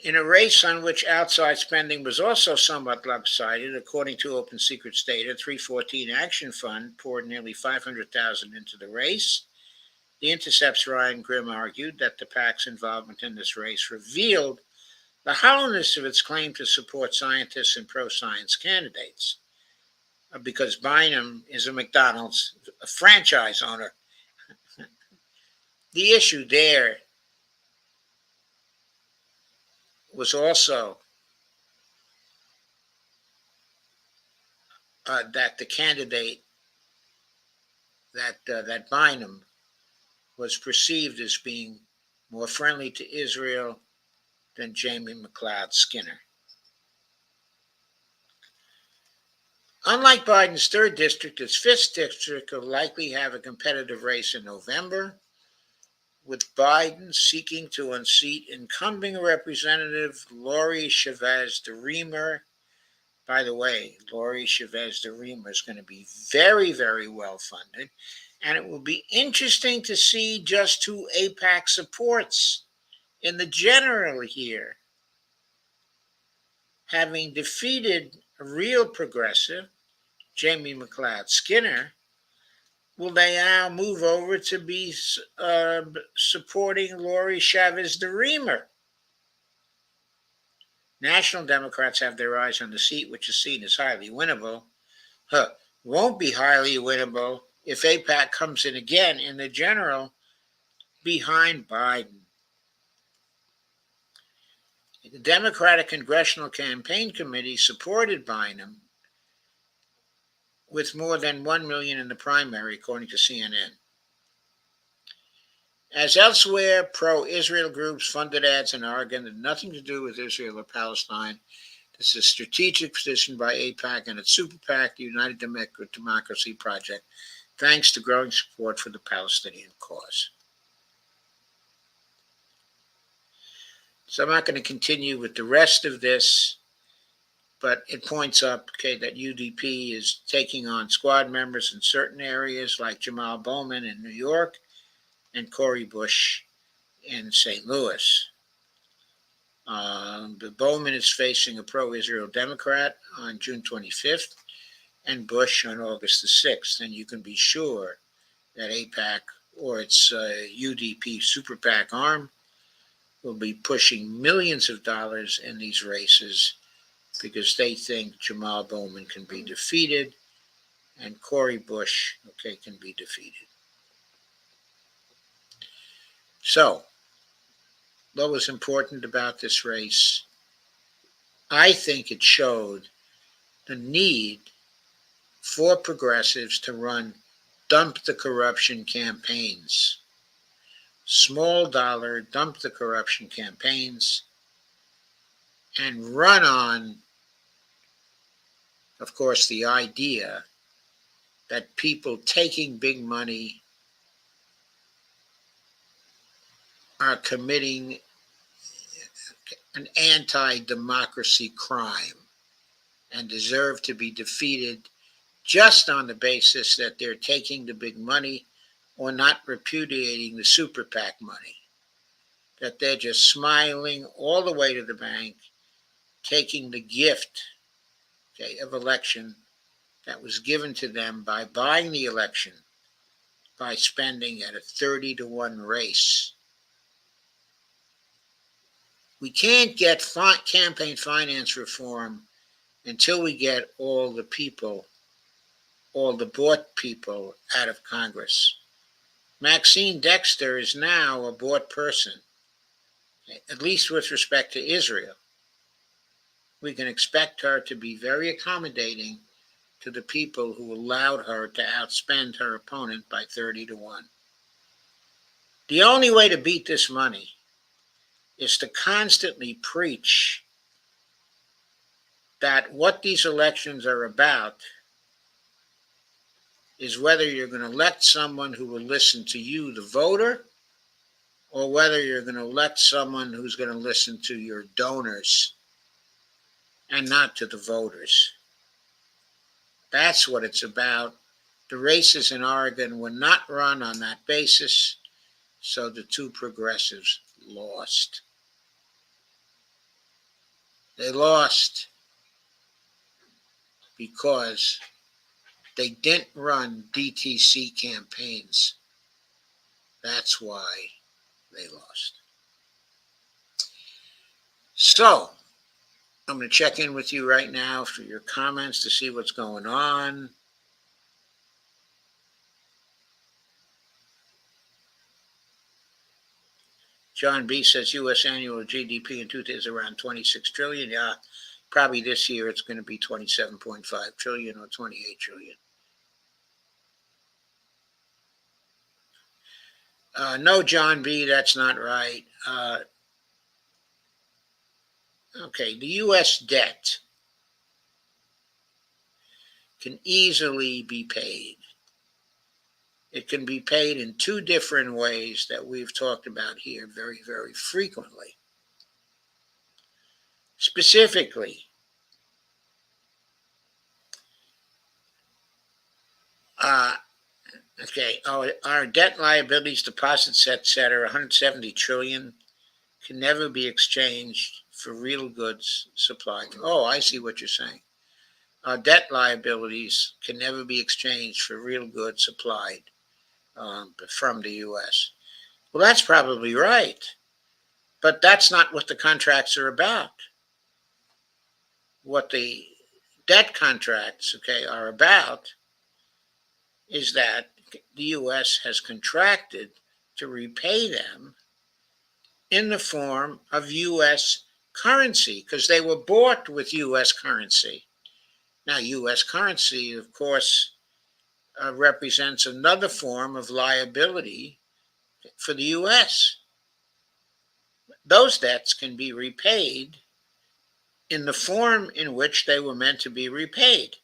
in a race on which outside spending was also somewhat lopsided. According to Open Secrets data, 314 Action Fund poured nearly $500,000 into the race. The Intercept's Ryan Grimm argued that the PAC's involvement in this race revealed the hollowness of its claim to support scientists and pro-science candidates, because Bynum is a McDonald's franchise owner. The issue there was also that the candidate that Bynum was perceived as being more friendly to Israel than Jamie McLeod Skinner. Unlike Biden's 3rd district, its 5th district will likely have a competitive race in November, with Biden seeking to unseat incumbent Representative Lori Chavez DeRemer. By the way, Lori Chavez DeRemer is going to be very, very well funded, and it will be interesting to see just who AIPAC supports in the general here. Having defeated a real progressive, Jamie McLeod Skinner, will they now move over to be supporting Lori Chavez DeRemer? National Democrats have their eyes on the seat, which is seen as highly winnable. Won't be highly winnable if AIPAC comes in again in the general behind Biden. The Democratic Congressional Campaign Committee supported Bynum with more than 1 million in the primary, according to CNN. As elsewhere, pro-Israel groups funded ads in Oregon that had nothing to do with Israel or Palestine. This is a strategic position by AIPAC and its super PAC, the United Democracy Project, thanks to growing support for the Palestinian cause. So I'm not going to continue with the rest of this, but it points up, that UDP is taking on squad members in certain areas like Jamal Bowman in New York and Cori Bush in St. Louis. Bowman is facing a pro-Israel Democrat on June 25th and Bush on August the 6th. And you can be sure that AIPAC or its UDP super PAC arm will be pushing millions of dollars in these races because they think Jamal Bowman can be defeated and Cori Bush, can be defeated. So, what was important about this race? I think it showed the need for progressives to run dump the corruption campaigns. Small dollar, dump the corruption campaigns, and run on, of course, the idea that people taking big money are committing an anti-democracy crime and deserve to be defeated just on the basis that they're taking the big money or not repudiating the super PAC money, that they're just smiling all the way to the bank, taking the gift of election that was given to them by buying the election by spending at a 30-to-1 race. We can't get campaign finance reform until we get all the people, all the bought people out of Congress. Maxine Dexter is now a bought person, at least with respect to Israel. We can expect her to be very accommodating to the people who allowed her to outspend her opponent by 30-to-1. The only way to beat this money is to constantly preach that what these elections are about is whether you're going to elect someone who will listen to you, the voter, or whether you're going to elect someone who's going to listen to your donors and not to the voters. That's what it's about. The races in Oregon were not run on that basis, so the two progressives lost. They lost because they didn't run DTC campaigns. That's why they lost. So, I'm going to check in with you right now for your comments to see what's going on. John B says U.S. annual GDP in 2000 is around 26 trillion. Yeah, probably this year it's going to be 27.5 trillion or 28 trillion. No, John B, that's not right. Okay, the U.S. debt can easily be paid. It can be paid in two different ways that we've talked about here very, very frequently. Specifically, okay, our debt liabilities, deposits, etc., 170 trillion can never be exchanged for real goods supplied. Oh, I see what you're saying. Our debt liabilities can never be exchanged for real goods supplied from the U.S. Well, that's probably right, but that's not what the contracts are about. What the debt contracts, okay, are about is that the U.S. has contracted to repay them in the form of U.S. currency because they were bought with U.S. currency. Now, U.S. currency, of course, represents another form of liability for the U.S. Those debts can be repaid in the form in which they were meant to be repaid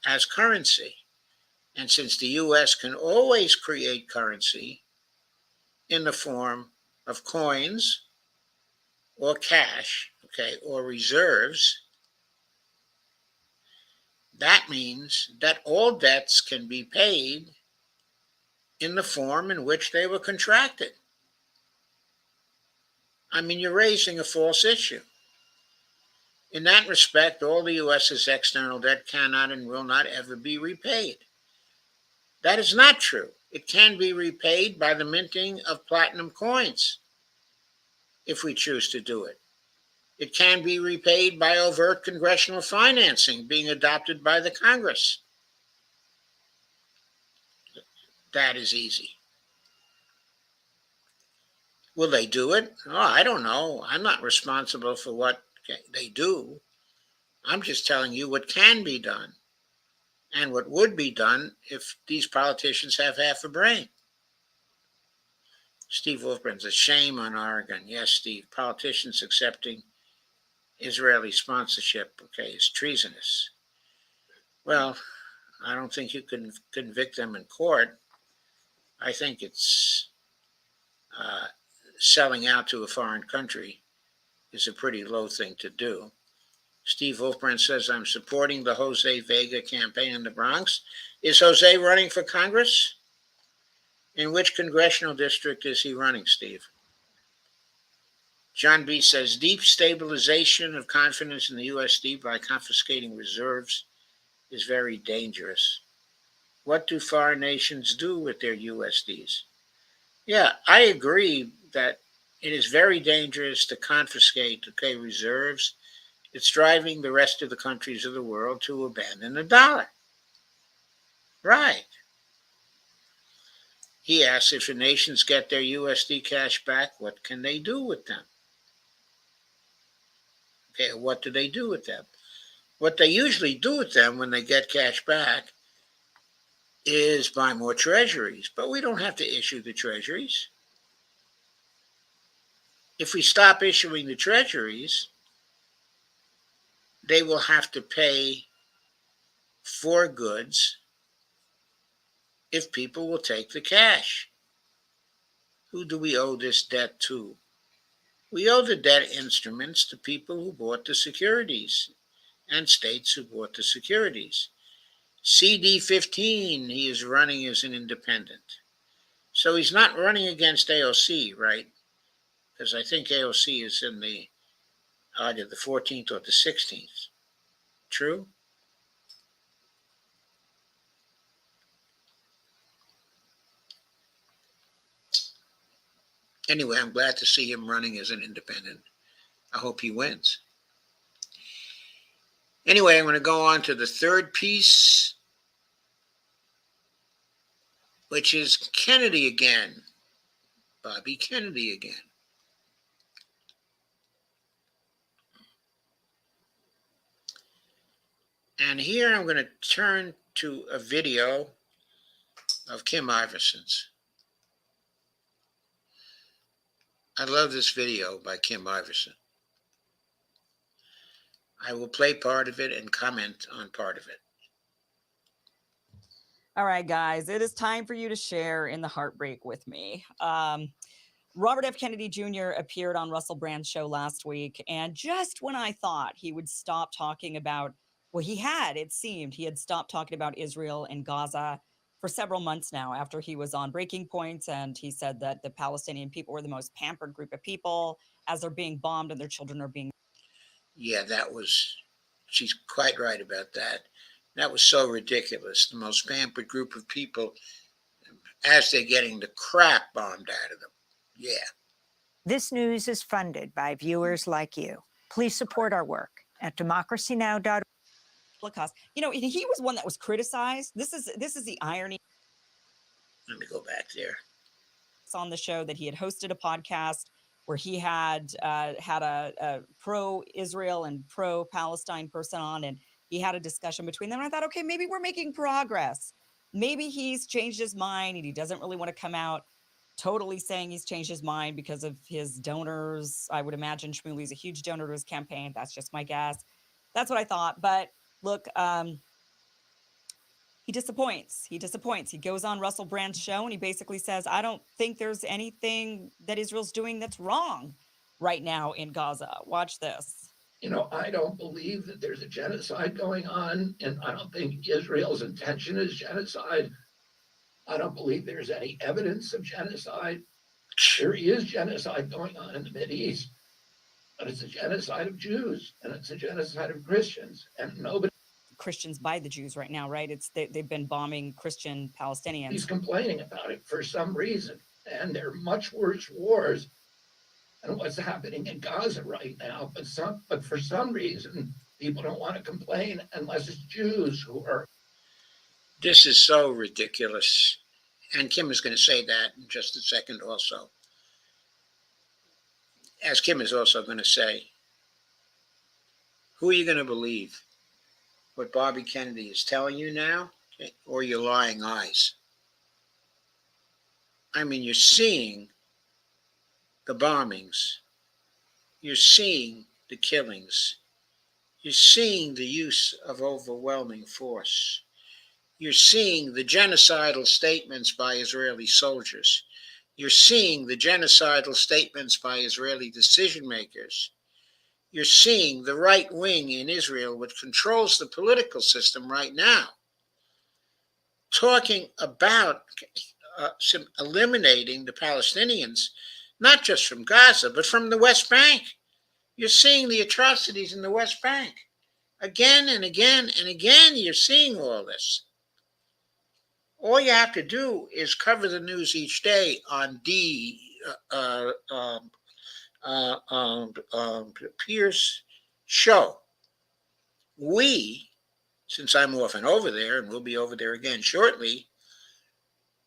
as currency. And since the U.S. can always create currency in the form of coins or cash, okay, or reserves, that means that all debts can be paid in the form in which they were contracted. I mean, you're raising a false issue. In that respect, all the U.S.'s external debt cannot and will not ever be repaid. That is not true. It can be repaid by the minting of platinum coins, if we choose to do it. It can be repaid by overt congressional financing being adopted by the Congress. That is easy. Will they do it? Oh, I don't know. I'm not responsible for what they do. I'm just telling you what can be done and what would be done if these politicians have half a brain. Steve Wolfbrand's a shame on Oregon. Yes, Steve, politicians accepting Israeli sponsorship, okay, is treasonous. Well, I don't think you can convict them in court. I think it's selling out to a foreign country is a pretty low thing to do. Steve Wolfbrand says, I'm supporting the Jose Vega campaign in the Bronx. Is Jose running for Congress? In which congressional district is he running, Steve? John B. says, deep stabilization of confidence in the USD by confiscating reserves is very dangerous. What do foreign nations do with their USDs? Yeah, I agree that it is very dangerous to confiscate, okay, reserves. It's driving the rest of the countries of the world to abandon the dollar. Right. He asks, if the nations get their USD cash back, what can they do with them? Okay, what do they do with them? What they usually do with them when they get cash back is buy more treasuries, but we don't have to issue the treasuries. If we stop issuing the treasuries, they will have to pay for goods if people will take the cash. Who do we owe this debt to? We owe the debt instruments to people who bought the securities and states who bought the securities. CD15, he is running as an independent. So he's not running against AOC, right? Because I think AOC is in the either the 14th or the 16th. True? Anyway, I'm glad to see him running as an independent. I hope he wins. Anyway, I'm going to go on to the third piece, which is Kennedy again. Bobby Kennedy again. And here I'm going to turn to a video of Kim Iverson's. I love this video by Kim Iverson. I will play part of it and comment on part of it. All right, guys, it is time for you to share in the heartbreak with me. Robert F. Kennedy Jr. appeared on Russell Brand's show last week, and just when I thought he would stop talking about, well, it seemed he had stopped talking about Israel and Gaza for several months now after he was on Breaking Points, and he said that the Palestinian people were the most pampered group of people as they're being bombed and their children are being... Yeah, she's quite right about that. That was so ridiculous. The most pampered group of people as they're getting the crap bombed out of them. Yeah. This news is funded by viewers like you. Please support our work at democracynow.org. Holocaust. You know, he was one that was criticized. This is the irony. Let me go back there. It's on the show that he had hosted a podcast where he had a pro-Israel and pro-Palestine person on, and he had a discussion between them. And I thought, okay, maybe we're making progress. Maybe he's changed his mind and he doesn't really want to come out totally saying he's changed his mind because of his donors. I would imagine Shmuley's a huge donor to his campaign. That's just my guess. That's what I thought. But look, he disappoints. He goes on Russell Brand's show and he basically says, I don't think there's anything that Israel's doing that's wrong right now in Gaza. Watch this. You know, I don't believe that there's a genocide going on, and I don't think Israel's intention is genocide. I don't believe there's any evidence of genocide. There is genocide going on in the Mideast, but it's a genocide of Jews and it's a genocide of Christians, and nobody... Christians by the Jews right now, right? They've been bombing Christian Palestinians. He's complaining about it for some reason, and there are much worse wars than what's happening in Gaza right now. But for some reason, people don't want to complain unless it's Jews who are... This is so ridiculous. And Kim is going to say that in just a second also. As Kim is also going to say, who are you going to believe? What Bobby Kennedy is telling you now, or your lying eyes? I mean, you're seeing the bombings. You're seeing the killings. You're seeing the use of overwhelming force. You're seeing the genocidal statements by Israeli soldiers. You're seeing the genocidal statements by Israeli decision makers. You're seeing the right wing in Israel, which controls the political system right now, talking about eliminating the Palestinians, not just from Gaza, but from the West Bank. You're seeing the atrocities in the West Bank. Again and again and again, you're seeing all this. All you have to do is cover the news each day on Pierce show. We, since I'm often over there, and we'll be over there again shortly,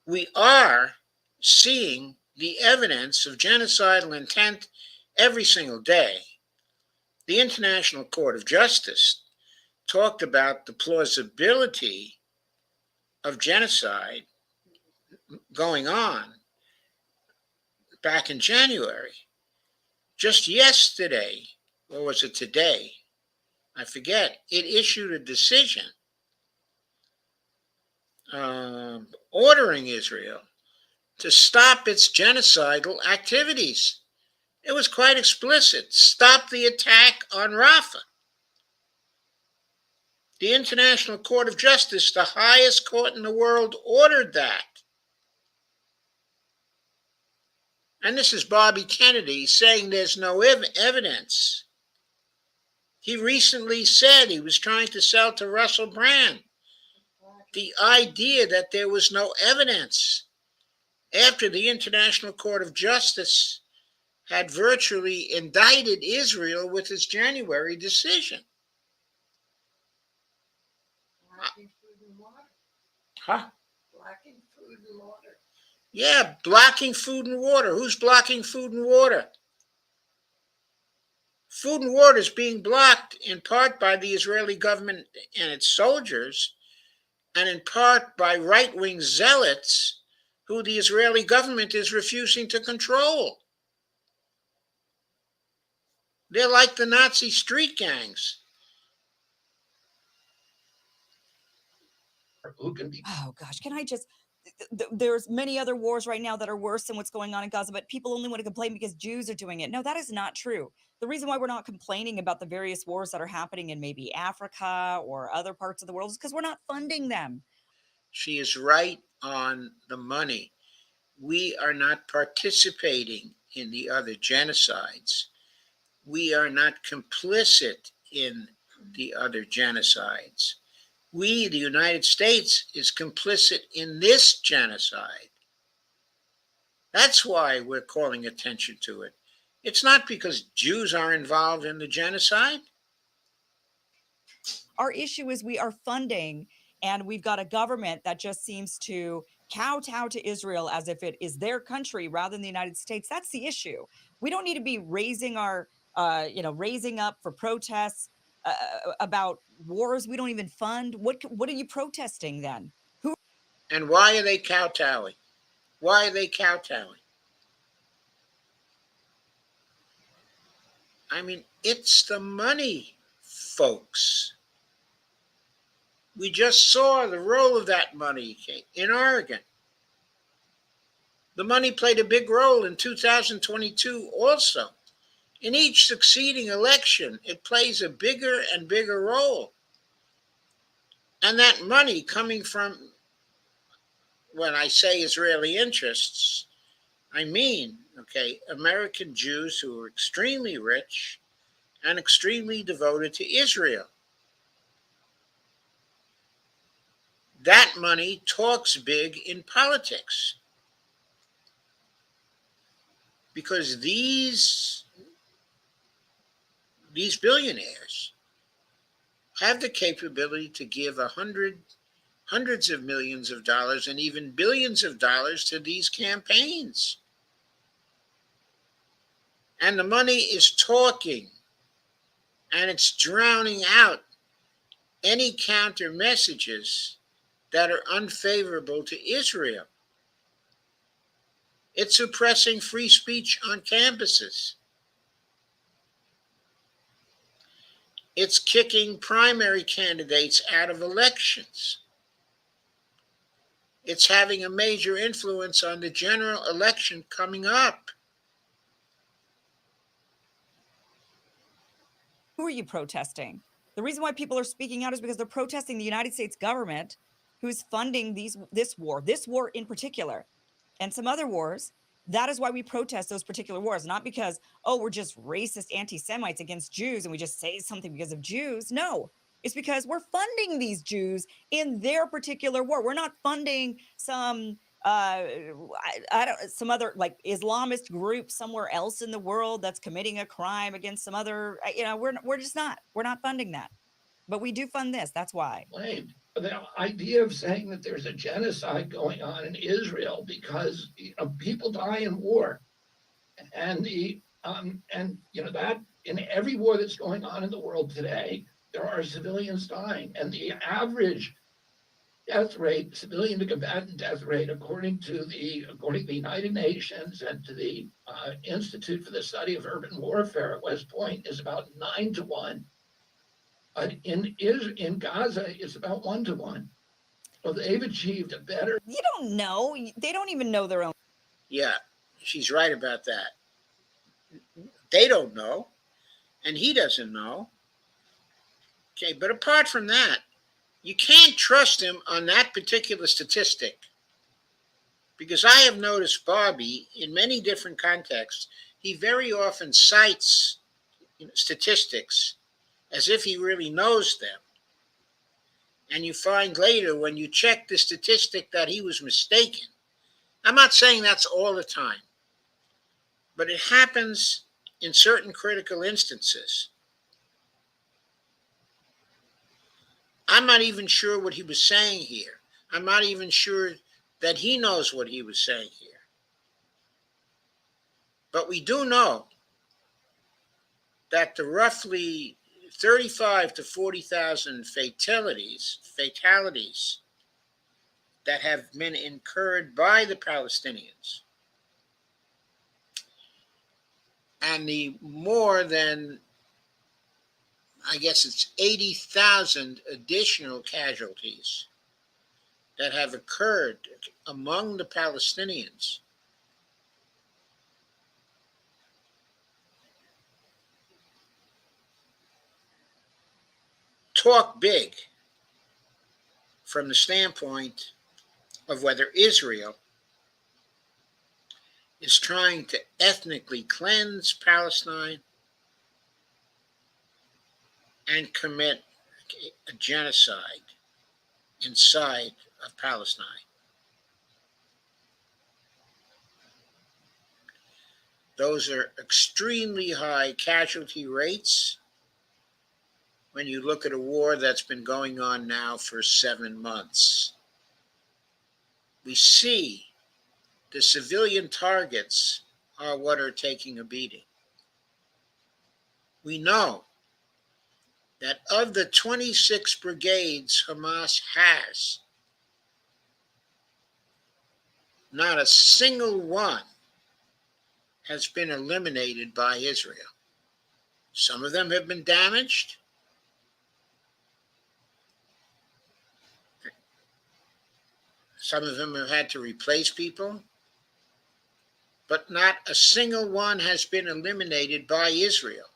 we are seeing the evidence of genocidal intent every single day. The International Court of Justice talked about the plausibility of genocide going on back in January. Just yesterday, or was it today? I forget. It issued a decision ordering Israel to stop its genocidal activities. It was quite explicit. Stop the attack on Rafah. The International Court of Justice, the highest court in the world, ordered that. And this is Bobby Kennedy saying there's no evidence. He recently said he was trying to sell to Russell Brand the idea that there was no evidence after the International Court of Justice had virtually indicted Israel with its January decision. Blocking food and water. Huh? Blocking food and water. Yeah, blocking food and water. Who's blocking food and water? Food and water is being blocked in part by the Israeli government and its soldiers, and in part by right-wing zealots who the Israeli government is refusing to control. They're like the Nazi street gangs. Who can be Oh gosh, can I just there's many other wars right now that are worse than what's going on in Gaza, but people only want to complain because Jews are doing it. No, that is not true. The reason why we're not complaining about the various wars that are happening in maybe Africa or other parts of the world is because we're not funding them. She is right on the money. We are not participating in the other genocides. We are not complicit in the other genocides. We, the United States, is complicit in this genocide. That's why we're calling attention to it. It's not because Jews are involved in the genocide. Our issue is we are funding, and we've got a government that just seems to kowtow to Israel as if it is their country rather than the United States. That's the issue. We don't need to be raising raising up for protests about wars we don't even fund. What are you protesting then? And why are they kowtowing? Why are they kowtowing? I mean, it's the money, folks. We just saw the role of that money in Oregon. The money played a big role in 2022 also. In each succeeding election, it plays a bigger and bigger role. And that money coming from, when I say Israeli interests, I mean, American Jews who are extremely rich and extremely devoted to Israel. That money talks big in politics because these billionaires have the capability to give hundreds of millions of dollars and even billions of dollars to these campaigns. And the money is talking, and it's drowning out any counter messages that are unfavorable to Israel. It's suppressing free speech on campuses. It's kicking primary candidates out of elections. It's having a major influence on the general election coming up. Who are you protesting? The reason why people are speaking out is because they're protesting the United States government who's funding this war in particular, and some other wars. That is why we protest those particular wars, not because, oh, we're just racist anti-Semites against Jews and we just say something because of Jews. No, it's because we're funding these Jews in their particular war. We're not funding some some other like Islamist group somewhere else in the world that's committing a crime against some other, we're not funding that. But we do fund this. That's why. blamed? The idea of saying that there's a genocide going on in Israel because people die in war, and that in every war that's going on in the world today, there are civilians dying, and the average death rate, civilian to combatant death rate, according to the United Nations and to the Institute for the Study of Urban Warfare at West Point, is about 9-1. But in Gaza, it's about 1-1. So they've achieved a better. You don't know. They don't even know their own. Yeah, she's right about that. They don't know, and he doesn't know. Okay, but apart from that, you can't trust him on that particular statistic, because I have noticed Barbie in many different contexts. He very often cites statistics as if he really knows them. And you find later when you check the statistic that he was mistaken. I'm not saying that's all the time, but it happens in certain critical instances. I'm not even sure what he was saying here. I'm not even sure that he knows what he was saying here. But we do know that the roughly 35 to 40,000 fatalities that have been incurred by the Palestinians, and the more than, I guess it's 80,000 additional casualties that have occurred among the Palestinians, talk big from the standpoint of whether Israel is trying to ethnically cleanse Palestine and commit a genocide inside of Palestine. Those are extremely high casualty rates when you look at a war that's been going on now for 7 months. We see the civilian targets are what are taking a beating. We know that of the 26 brigades Hamas has, not a single one has been eliminated by Israel. Some of them have been damaged. Some of them have had to replace people. But not a single one has been eliminated by Israel.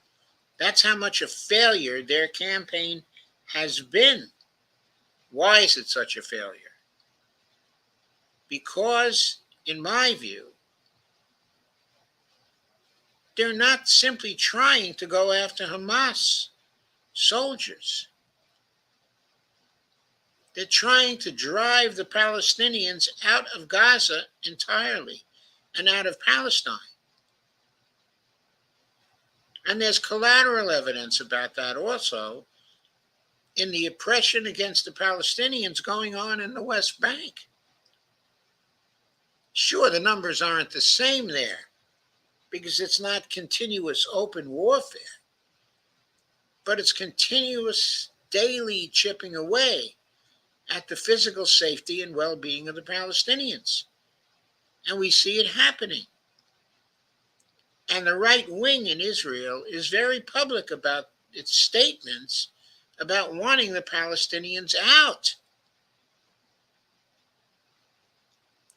That's how much a failure their campaign has been. Why is it such a failure? Because, in my view, they're not simply trying to go after Hamas soldiers. They're trying to drive the Palestinians out of Gaza entirely and out of Palestine. And there's collateral evidence about that also in the oppression against the Palestinians going on in the West Bank. Sure, the numbers aren't the same there because it's not continuous open warfare, but it's continuous daily chipping away at the physical safety and well-being of the Palestinians. And we see it happening. And the right wing in Israel is very public about its statements about wanting the Palestinians out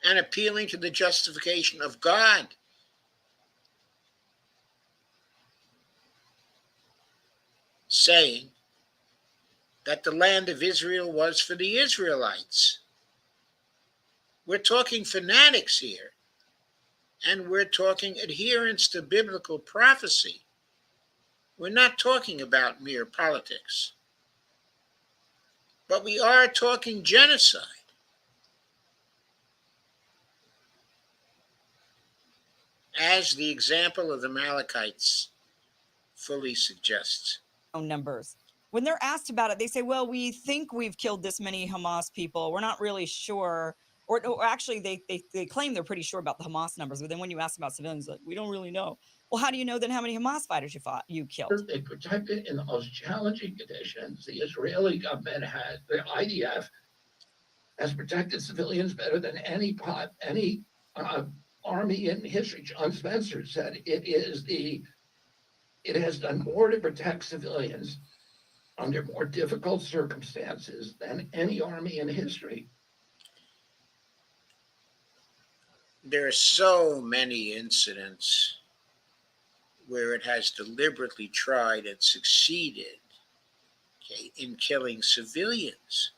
and appealing to the justification of God. Saying that the land of Israel was for the Israelites. We're talking fanatics here, and we're talking adherence to biblical prophecy. We're not talking about mere politics, but we are talking genocide. As the example of the Amalekites fully suggests. Numbers. When they're asked about it, they say, well, we think we've killed this many Hamas people. We're not really sure. Or actually, they claim they're pretty sure about the Hamas numbers. But then when you ask about civilians, like, we don't really know. Well, how do you know then how many Hamas fighters you killed? They protected in the most challenging conditions. The Israeli government had, the IDF has protected civilians better than any army in history. John Spencer said it has done more to protect civilians under more difficult circumstances than any army in history. There are so many incidents where it has deliberately tried and succeeded, in killing civilians.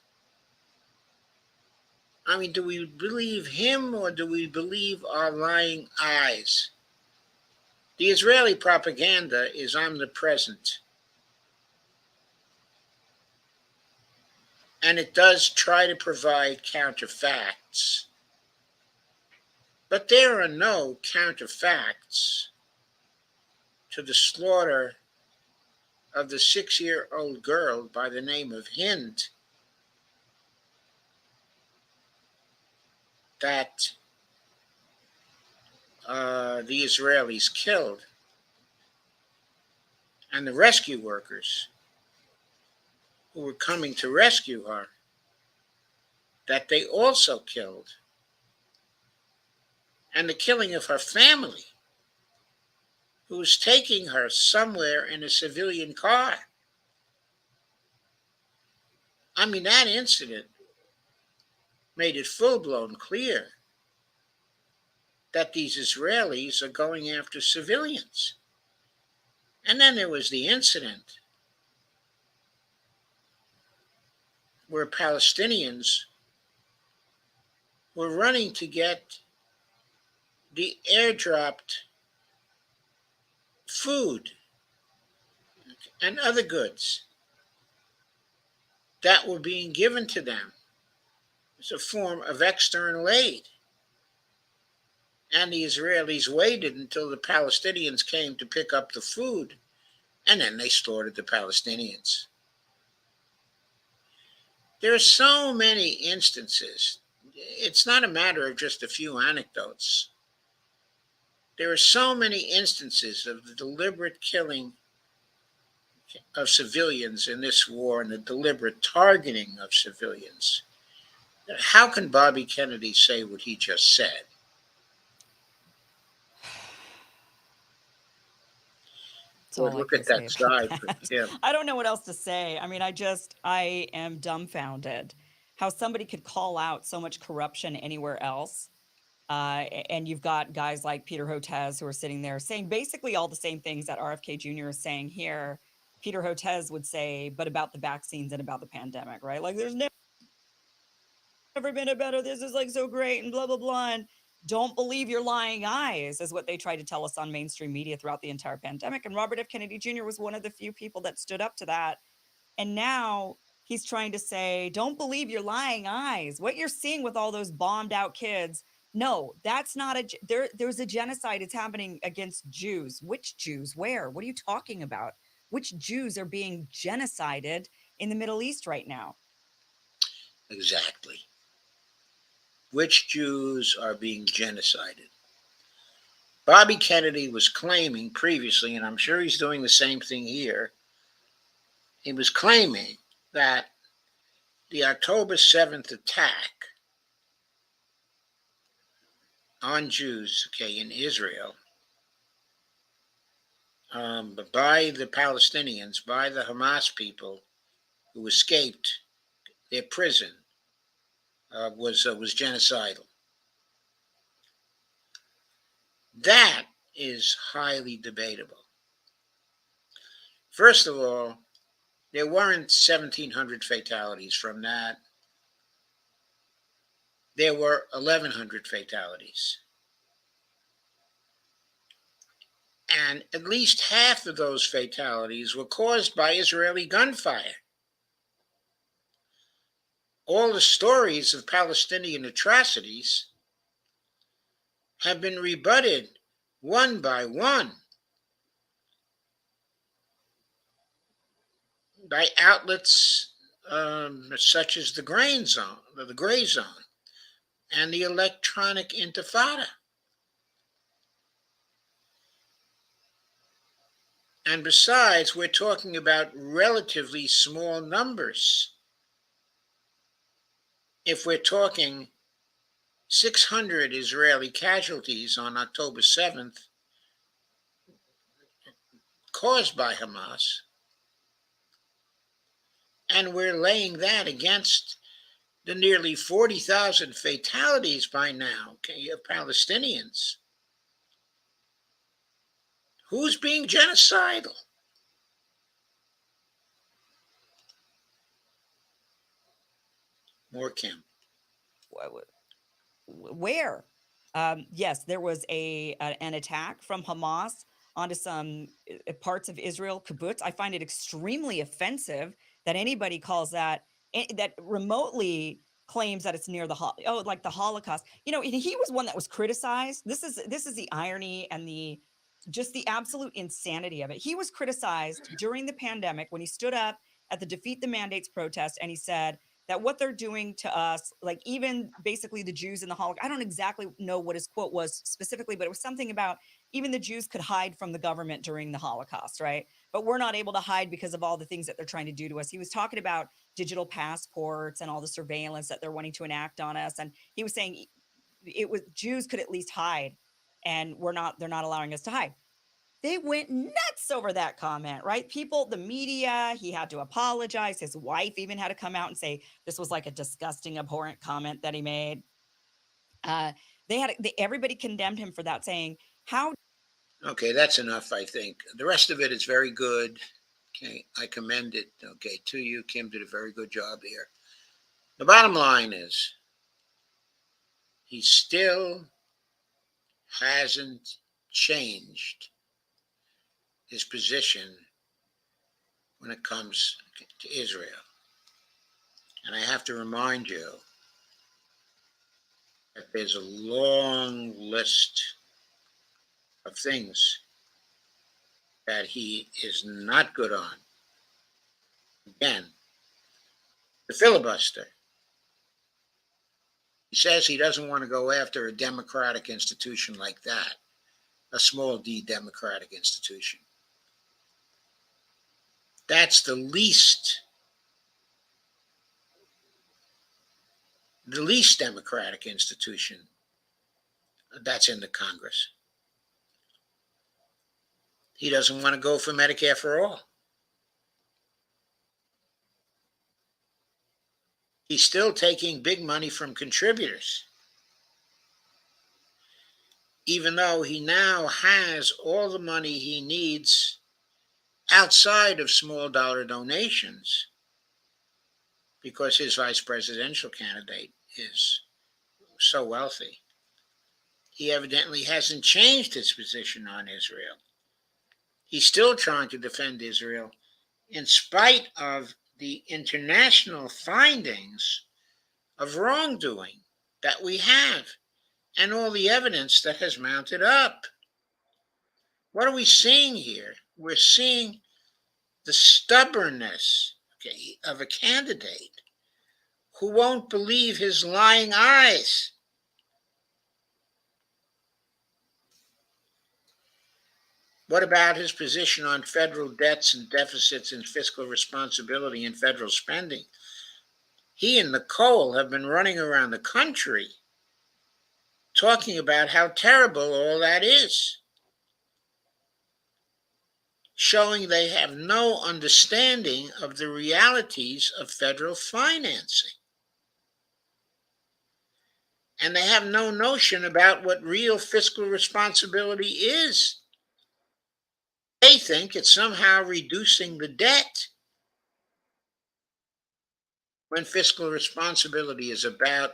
I mean, do we believe him or do we believe our lying eyes? The Israeli propaganda is omnipresent. And it does try to provide counterfacts. But there are no counterfacts to the slaughter of the 6-year-old girl by the name of Hind. that the Israelis killed, and the rescue workers who were coming to rescue her, that they also killed, and the killing of her family, who was taking her somewhere in a civilian car. I mean, that incident made it full-blown clear that these Israelis are going after civilians. And then there was the incident where Palestinians were running to get the airdropped food and other goods that were being given to them as a form of external aid. And the Israelis waited until the Palestinians came to pick up the food, and then they slaughtered the Palestinians. There are so many instances. It's not a matter of just a few anecdotes. There are so many instances of the deliberate killing of civilians in this war and the deliberate targeting of civilians. How can Bobby Kennedy say what he just said? Or look at that side for him. I don't know what else to say. I mean, I am dumbfounded how somebody could call out so much corruption anywhere else. And you've got guys like Peter Hotez who are sitting there saying basically all the same things that RFK Jr. is saying here. Peter Hotez would say, but about the vaccines and about the pandemic, right? Like there's never been a better, this is like so great and blah, blah, blah. And don't believe your lying eyes is what they tried to tell us on mainstream media throughout the entire pandemic. And Robert F. Kennedy Jr. was one of the few people that stood up to that. And now he's trying to say, don't believe your lying eyes. What you're seeing with all those bombed out kids, no, that's not there's a genocide. It's happening against Jews. Which Jews? Where? What are you talking about? Which Jews are being genocided in the Middle East right now? Exactly. Which Jews are being genocided? Bobby Kennedy was claiming previously, and I'm sure he's doing the same thing here, he was claiming that the October 7th attack on Jews, in Israel, by the Palestinians, by the Hamas people who escaped their prison, was genocidal. That is highly debatable. First of all, there weren't 1,700 fatalities from that. There were 1,100 fatalities. And at least half of those fatalities were caused by Israeli gunfire. All the stories of Palestinian atrocities have been rebutted one by one by outlets such as the Gray Zone, and the Electronic Intifada. And besides, we're talking about relatively small numbers. If we're talking 600 Israeli casualties on October 7th caused by Hamas, and we're laying that against the nearly 40,000 fatalities by now of Palestinians, who's being genocidal? More, Kim. Where? Yes, there was an attack from Hamas onto some parts of Israel, kibbutz. I find it extremely offensive that anybody calls that remotely claims that it's near the like the Holocaust. You know, he was one that was criticized. This is the irony and the absolute insanity of it. He was criticized during the pandemic when he stood up at the Defeat the Mandates protest and he said, that what they're doing to us, like even basically the Jews in the Holocaust, I don't exactly know what his quote was specifically, but it was something about even the Jews could hide from the government during the Holocaust, right? But we're not able to hide because of all the things that they're trying to do to us. He was talking about digital passports and all the surveillance that they're wanting to enact on us. And he was saying it was Jews could at least hide, and they're not allowing us to hide. They went nuts over that comment, right? People, the media, he had to apologize. His wife even had to come out and say this was like a disgusting, abhorrent comment that he made. Everybody condemned him for that, saying, how? Okay, that's enough, I think. The rest of it is very good. Okay, I commend it. Okay, to you. Kim did a very good job here. The bottom line is he still hasn't changed his position when it comes to Israel. And I have to remind you that there's a long list of things that he is not good on. Again, the filibuster. He says he doesn't want to go after a democratic institution like that, a small d democratic institution. That's the least democratic institution that's in the Congress. He doesn't want to go for Medicare for all. He's still taking big money from contributors, even though he now has all the money he needs outside of small dollar donations, because his vice presidential candidate is so wealthy. He evidently hasn't changed his position on Israel. He's still trying to defend Israel in spite of the international findings of wrongdoing that we have and all the evidence that has mounted up. What are we seeing here? We're seeing the stubbornness, okay, of a candidate who won't believe his lying eyes. What about his position on federal debts and deficits and fiscal responsibility and federal spending? He and Nicole have been running around the country talking about how terrible all that is, showing they have no understanding of the realities of federal financing. And they have no notion about what real fiscal responsibility is. They think it's somehow reducing the debt, when fiscal responsibility is about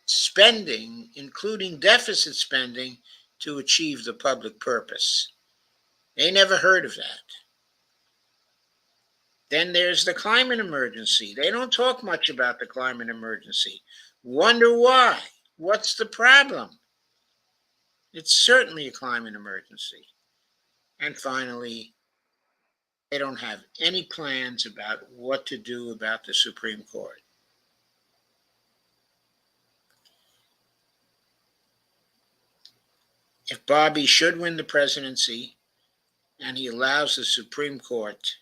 spending, including deficit spending, to achieve the public purpose. They never heard of that. Then there's the climate emergency. They don't talk much about the climate emergency. Wonder why? What's the problem? It's certainly a climate emergency. And finally, they don't have any plans about what to do about the Supreme Court. If Bobby should win the presidency and he allows the Supreme Court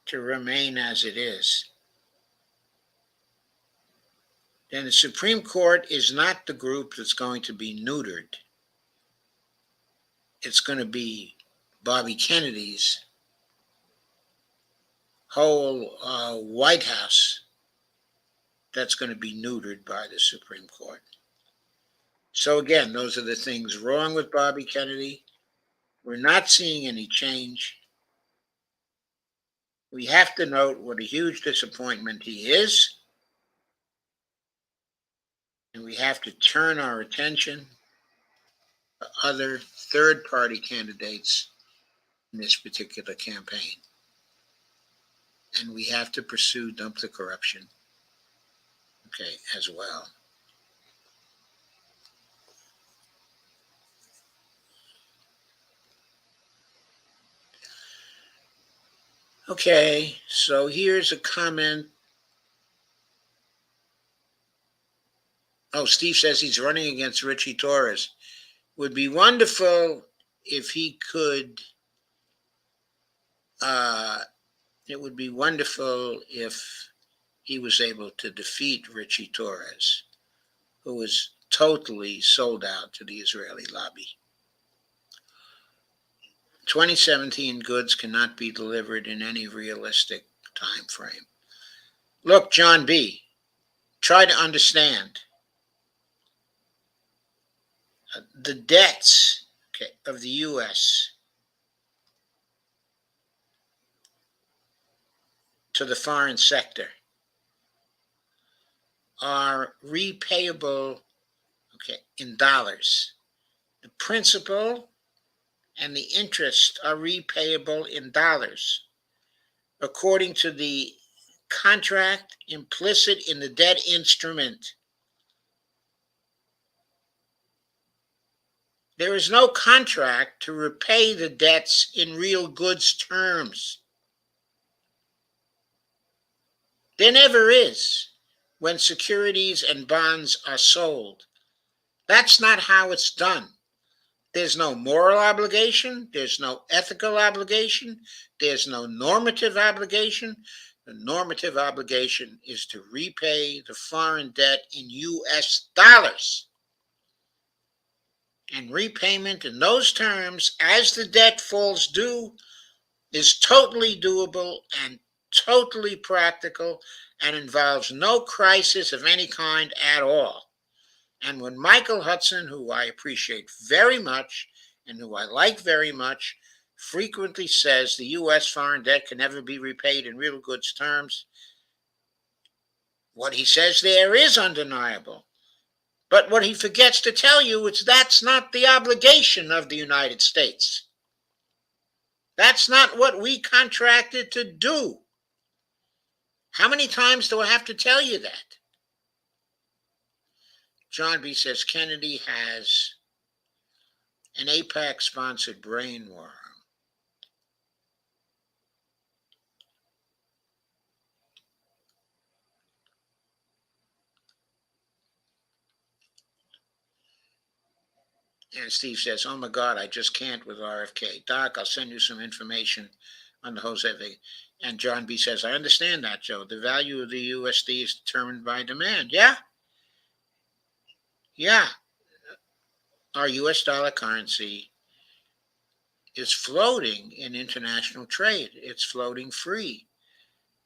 to remain as it is, then the Supreme Court is not the group that's going to be neutered. It's going to be Bobby Kennedy's whole White House that's going to be neutered by the Supreme Court. So again, those are the things wrong with Bobby Kennedy. We're not seeing any change. We have to note what a huge disappointment he is. And we have to turn our attention to other third-party candidates in this particular campaign. And we have to pursue dump the corruption, okay, as well. Okay, so here's a comment Oh, Steve says he's running against Richie Torres. Would be wonderful if he could. It would be wonderful if he was able to defeat Richie Torres, who was totally sold out to the Israeli lobby. 2017 goods cannot be delivered in any realistic time frame. Look, John B., try to understand. The debts of the U.S. to the foreign sector are repayable in dollars. The principal and the interest are repayable in dollars, according to the contract implicit in the debt instrument. There is no contract to repay the debts in real goods terms. There never is when securities and bonds are sold. That's not how it's done. There's no moral obligation. There's no ethical obligation. There's no normative obligation. The normative obligation is to repay the foreign debt in U.S. dollars. And repayment in those terms, as the debt falls due, is totally doable and totally practical and involves no crisis of any kind at all. And when Michael Hudson, who I appreciate very much and who I like very much, frequently says the U.S. foreign debt can never be repaid in real goods terms, what he says there is undeniable. But what he forgets to tell you is that's not the obligation of the United States. That's not what we contracted to do. How many times do I have to tell you that? John B. says Kennedy has an AIPAC-sponsored brain worm. And Steve says, oh my God, I just can't with RFK. Doc, I'll send you some information on the Jose thing. And John B. says, I understand that, Joe. The value of the USD is determined by demand. Yeah. Yeah. Our US dollar currency is floating in international trade. It's floating free.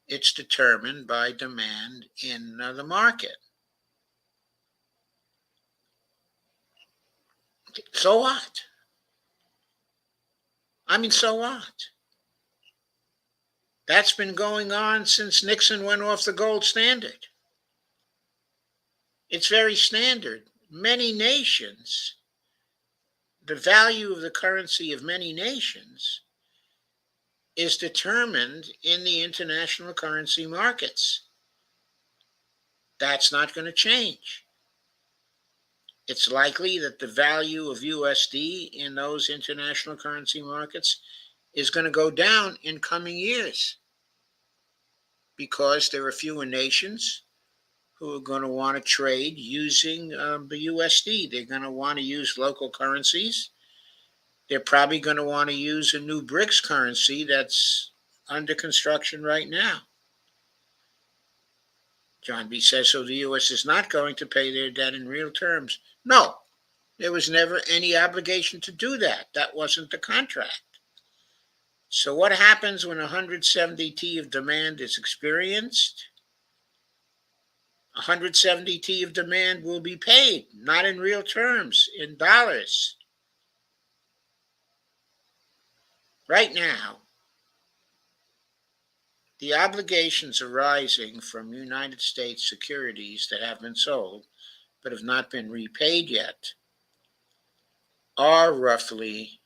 It's determined by demand in the market. So what? I mean, so what? That's been going on since Nixon went off the gold standard. It's very standard. Many nations, the value of the currency of many nations is determined in the international currency markets. That's not going to change. It's likely that the value of USD in those international currency markets is going to go down in coming years because there are fewer nations who are going to want to trade using the USD. They're going to want to use local currencies. They're probably going to want to use a new BRICS currency that's under construction right now. John B. says, so the U.S. is not going to pay their debt in real terms. No, there was never any obligation to do that. That wasn't the contract. So what happens when 170 T of demand is experienced? 170 T of demand will be paid, not in real terms, in dollars. Right now, the obligations arising from United States securities that have been sold but have not been repaid yet are roughly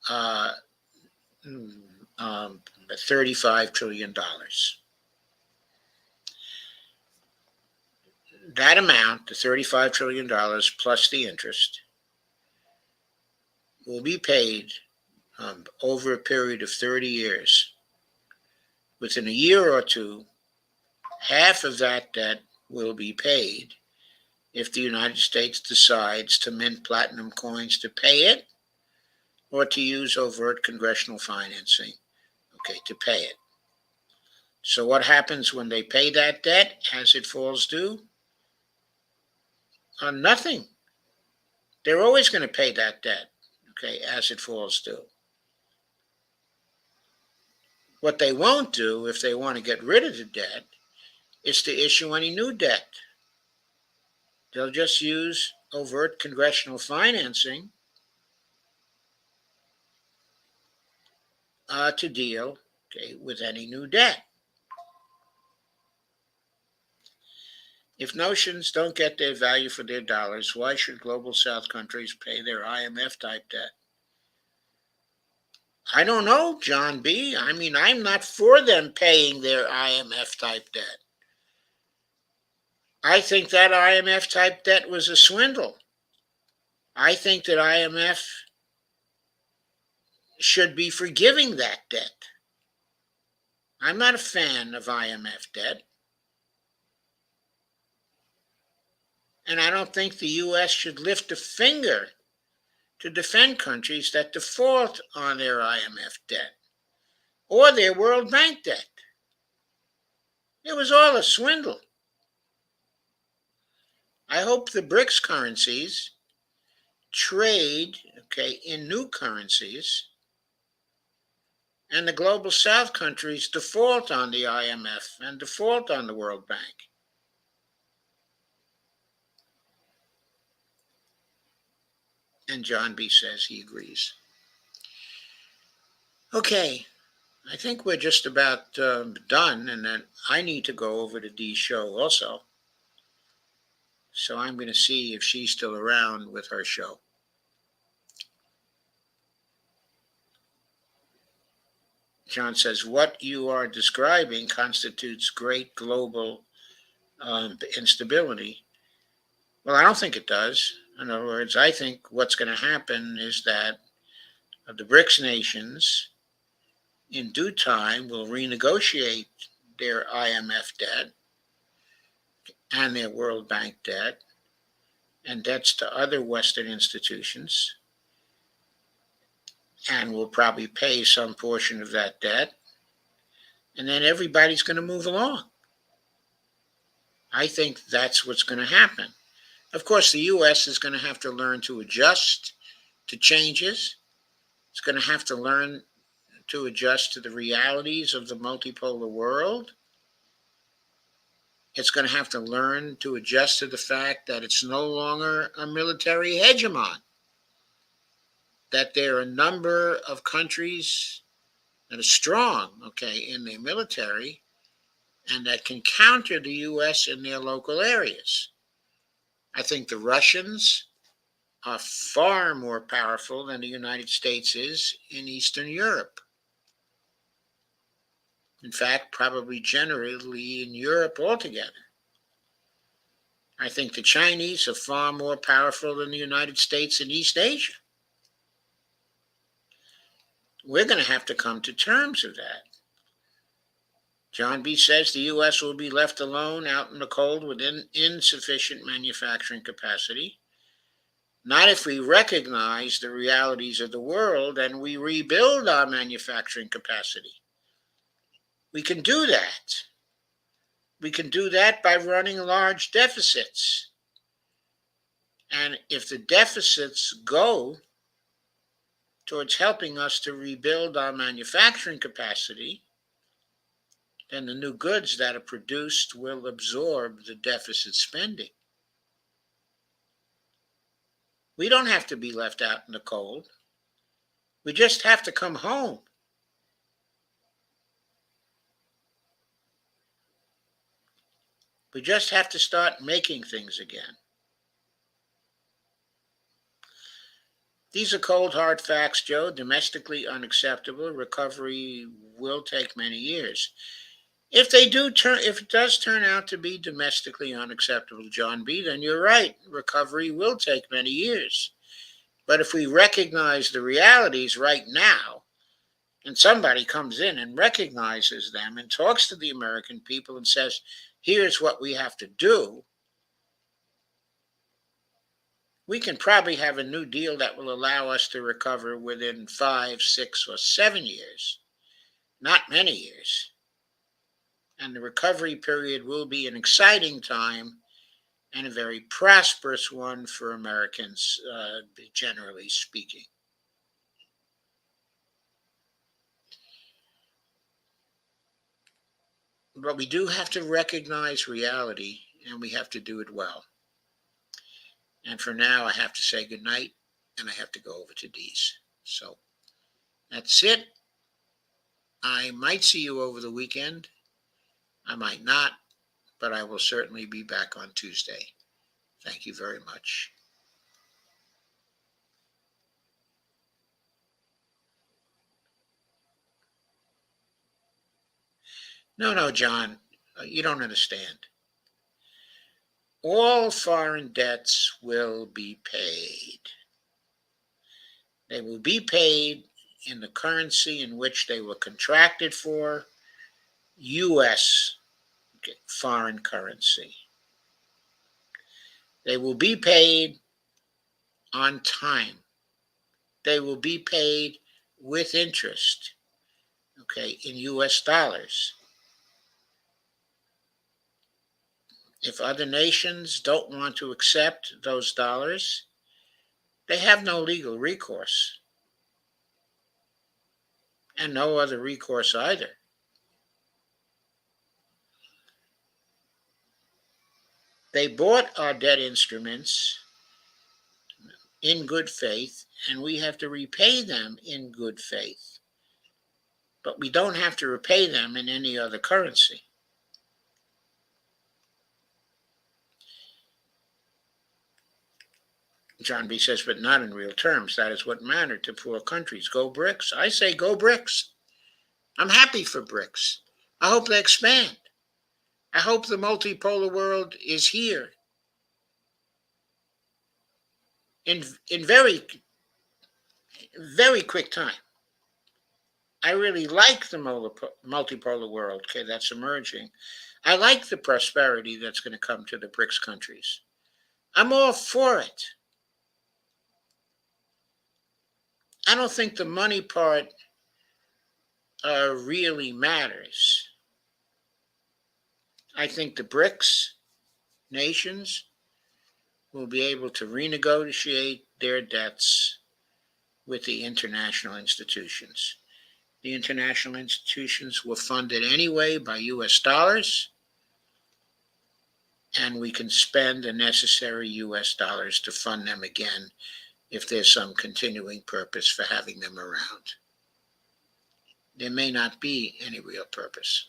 $35 trillion. That amount, the $35 trillion plus the interest, will be paid over a period of 30 years. Within a year or two, half of that debt will be paid, if the United States decides to mint platinum coins to pay it or to use overt congressional financing, to pay it. So what happens when they pay that debt as it falls due? Nothing. They're always going to pay that debt, as it falls due. What they won't do, if they want to get rid of the debt, is to issue any new debt. They'll just use overt congressional financing to deal, with any new debt. If notions don't get their value for their dollars, why should global South countries pay their IMF-type debt? I don't know, John B. I mean, I'm not for them paying their IMF-type debt. I think that IMF-type debt was a swindle. I think that IMF should be forgiving that debt. I'm not a fan of IMF debt. And I don't think the U.S. should lift a finger to defend countries that default on their IMF debt or their World Bank debt. It was all a swindle. I hope the BRICS currencies trade, in new currencies, and the global South countries default on the IMF and default on the World Bank. And John B. says he agrees. Okay, I think we're just about done, and then I need to go over to Dee's show also. So I'm going to see if she's still around with her show. John says, what you are describing constitutes great global instability. Well, I don't think it does. In other words, I think what's going to happen is that the BRICS nations, in due time, will renegotiate their IMF debt and their World Bank debt and debts to other Western institutions, and will probably pay some portion of that debt, and then everybody's going to move along. I think that's what's going to happen. Of course, the U.S. is going to have to learn to adjust to changes. It's going to have to learn to adjust to the realities of the multipolar world. It's going to have to learn to adjust to the fact that it's no longer a military hegemon, that there are a number of countries that are strong, in their military, and that can counter the U.S. in their local areas. I think the Russians are far more powerful than the United States is in Eastern Europe. In fact, probably generally in Europe altogether. I think the Chinese are far more powerful than the United States in East Asia. We're going to have to come to terms with that. John B. says the U.S. will be left alone out in the cold with insufficient manufacturing capacity. Not if we recognize the realities of the world and we rebuild our manufacturing capacity. We can do that. We can do that by running large deficits. And if the deficits go towards helping us to rebuild our manufacturing capacity, then the new goods that are produced will absorb the deficit spending. We don't have to be left out in the cold. We just have to come home. We just have to start making things again. These are cold, hard facts, Joe. Domestically unacceptable. Recovery will take many years. If it does turn out to be domestically unacceptable, John B., then you're right. Recovery will take many years. But if we recognize the realities right now, and somebody comes in and recognizes them and talks to the American people and says, here's what we have to do, we can probably have a new deal that will allow us to recover within 5, 6, or 7 years, not many years. And the recovery period will be an exciting time and a very prosperous one for Americans, generally speaking. But we do have to recognize reality, and we have to do it well. And for now, I have to say goodnight, and I have to go over to Dee's. So that's it. I might see you over the weekend. I might not, but I will certainly be back on Tuesday. Thank you very much. No, John, you don't understand. All foreign debts will be paid. They will be paid in the currency in which they were contracted for, U.S. foreign currency. They will be paid on time. They will be paid with interest, in U.S. dollars. If other nations don't want to accept those dollars, they have no legal recourse, and no other recourse either. They bought our debt instruments in good faith, and we have to repay them in good faith. But we don't have to repay them in any other currency. John B. says, but not in real terms. That is what mattered to poor countries. Go BRICS. I say go BRICS. I'm happy for BRICS. I hope they expand. I hope the multipolar world is here in very, very quick time. I really like the multipolar world, that's emerging. I like the prosperity that's going to come to the BRICS countries. I'm all for it. I don't think the money part really matters. I think the BRICS nations will be able to renegotiate their debts with the international institutions. The international institutions were funded anyway by U.S. dollars, and we can spend the necessary U.S. dollars to fund them again if there's some continuing purpose for having them around. There may not be any real purpose.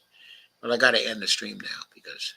Well, I got to end the stream now because